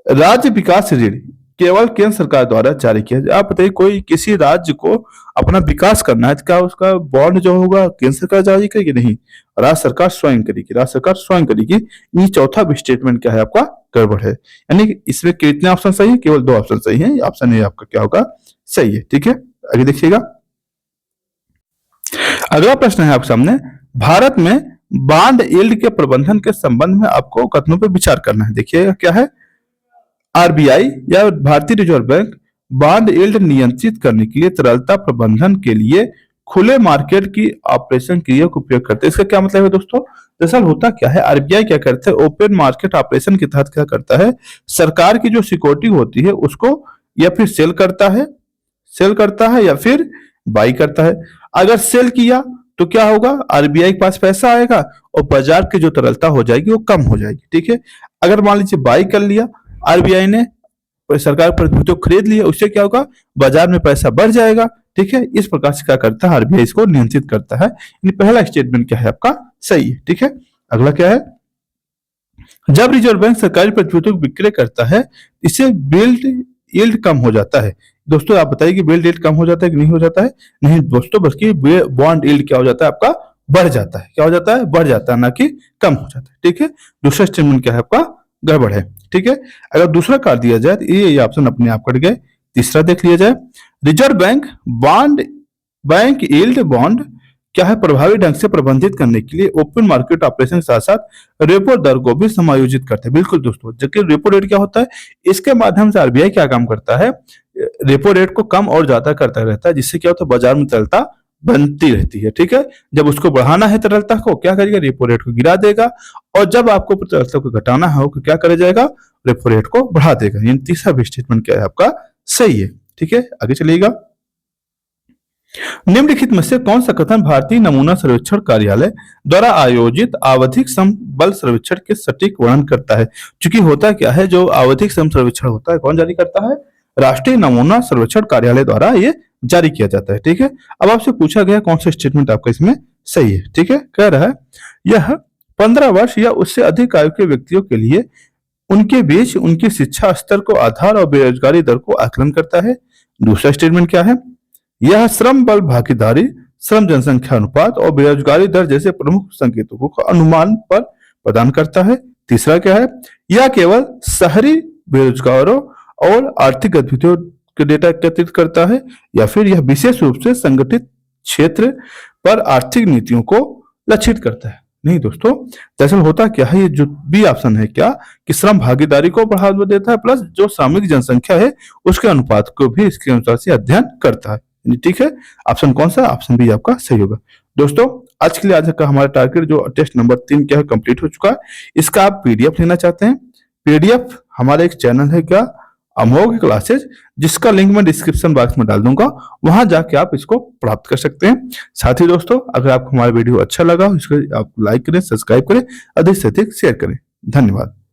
राज्य विकास ऋण केवल केंद्र सरकार द्वारा जारी किया जाए। आप बताइए, कोई किसी राज्य को अपना विकास करना है तो क्या उसका बॉन्ड जो होगा केंद्र सरकार जारी करेगी? नहीं, राज्य सरकार स्वयं करेगी। राज्य सरकार स्वयं करेगी। ये चौथा स्टेटमेंट क्या है आपका? गड़बड़ है। यानी कि इसमें कितने ऑप्शन सही है? केवल 2 ऑप्शन सही है। ऑप्शन ए आपका क्या होगा? सही है। ठीक है, आगे देखिएगा। अगला प्रश्न है आपके सामने। भारत में बॉन्ड यील्ड के प्रबंधन के संबंध में आपको कथनों पर विचार करना है। देखिएगा क्या है। आरबीआई या भारतीय रिजर्व बैंक बॉन्ड यील्ड नियंत्रित करने के लिए तरलता प्रबंधन के लिए खुले मार्केट की ऑपरेशन क्रिया का उपयोग करते हैं। इसका क्या मतलब है दोस्तों? दरअसल होता क्या है, आरबीआई क्या करता है, ओपन मार्केट ऑपरेशन के तहत क्या करता है, सरकार की जो सिक्योरिटी होती है उसको या फिर सेल करता है या फिर बाई करता है। अगर सेल किया तो क्या होगा, आरबीआई के पास पैसा आएगा और बाजार की जो तरलता हो जाएगी वो कम हो जाएगी। ठीक है, अगर मान लीजिए बाई कर लिया, आरबीआई ने सरकार प्रतिभूतियों खरीद लिया, उससे क्या होगा, बाजार में पैसा बढ़ जाएगा। ठीक है, इस प्रकार से क्या करता है, आरबीआई इसको नियंत्रित करता है। पहला स्टेटमेंट क्या है आपका? सही है। ठीक है, अगला क्या है? जब रिजर्व बैंक सरकारी प्रतिभूतियों को विक्रय करता है, इससे बिल्ड यील्ड कम हो जाता है। दोस्तों आप बताइए कि बिल्ड यील्ड कम हो जाता है कि नहीं हो जाता है? नहीं दोस्तों, बल्कि बॉन्ड यील्ड क्या हो जाता है आपका? बढ़ जाता है। क्या हो जाता है? बढ़ जाता है, ना कि कम हो जाता है। ठीक है, दूसरा स्टेटमेंट क्या है आपका? गड़बड़ है। ठीक है, अगर दूसरा काट दिया जाए तो ये ऑप्शन अपने आप कट गए। तीसरा देख लिया जाए। रिजर्व बैंक यील्ड बॉन्ड क्या है, प्रभावी ढंग से प्रबंधित करने के लिए ओपन मार्केट ऑपरेशन के साथ साथ रेपो दर को भी समायोजित करते हैं। बिल्कुल दोस्तों, जबकि रेपो रेट क्या होता है, इसके माध्यम से आरबीआई क्या काम करता है, रेपो रेट को कम और ज्यादा करता रहता है, जिससे क्या होता है, बाजार में तरलता बनती रहती है। ठीक है, जब उसको बढ़ाना है तरलता को, क्या करेगा, रेपो रेट को गिरा देगा, और जब आपको तरलता को घटाना हो तो क्या करे जाएगा, रेपो रेट को बढ़ा देगा। यानी तीसरा भी स्टेटमेंट क्या है आपका? सही है। ठीक है, आगे चलिएगा। निम्नलिखित में से कौन सा कथन भारतीय नमूना सर्वेक्षण कार्यालय द्वारा आयोजित आवधिक सम बल सर्वेक्षण के सटीक वर्णन करता है? क्योंकि होता क्या है, जो आवधिक सम सर्वेक्षण होता है कौन जारी करता है? राष्ट्रीय नमूना सर्वेक्षण कार्यालय द्वारा ये जारी किया जाता है। ठीक है, अब आपसे पूछा गया कौन सा स्टेटमेंट आपका इसमें सही है। ठीक है, कह रहा है यह 15 वर्ष या उससे अधिक आयु के व्यक्तियों के लिए उनके बीच उनकी शिक्षा स्तर को आधार और बेरोजगारी दर को आकलन करता है। दूसरा स्टेटमेंट क्या है? यह श्रम बल भागीदारी, श्रम जनसंख्या अनुपात और बेरोजगारी दर जैसे प्रमुख संकेतकों का अनुमान पर प्रदान करता है। तीसरा क्या है? यह केवल शहरी बेरोजगारों और आर्थिक गतिविधियों के डेटा एकत्रित करता है या फिर यह विशेष रूप से संगठित क्षेत्र पर आर्थिक नीतियों को लक्षित करता है? नहीं दोस्तों, दरअसल होता क्या है, ये जो बी ऑप्शन है क्या कि श्रम भागीदारी को बढ़ावा देता है प्लस जो सामूहिक जनसंख्या है उसके अनुपात को भी इसके अनुसार से अध्ययन करता है। ठीक है, ऑप्शन कौन सा? ऑप्शन बी आपका सही होगा। दोस्तों आज के लिए आज का हमारा टारगेट जो टेस्ट नंबर 3 क्या है कंप्लीट हो चुका है। इसका आप पीडीएफ लेना चाहते हैं, पीडीएफ हमारा एक चैनल है क्या अमोघ क्लासेज, जिसका लिंक मैं डिस्क्रिप्शन बॉक्स में डाल दूंगा, वहां जाके आप इसको प्राप्त कर सकते हैं। साथ ही दोस्तों अगर आपको हमारा वीडियो अच्छा लगा हो इसको आप लाइक करें, सब्सक्राइब करें, अधिक से अधिक शेयर करें। धन्यवाद।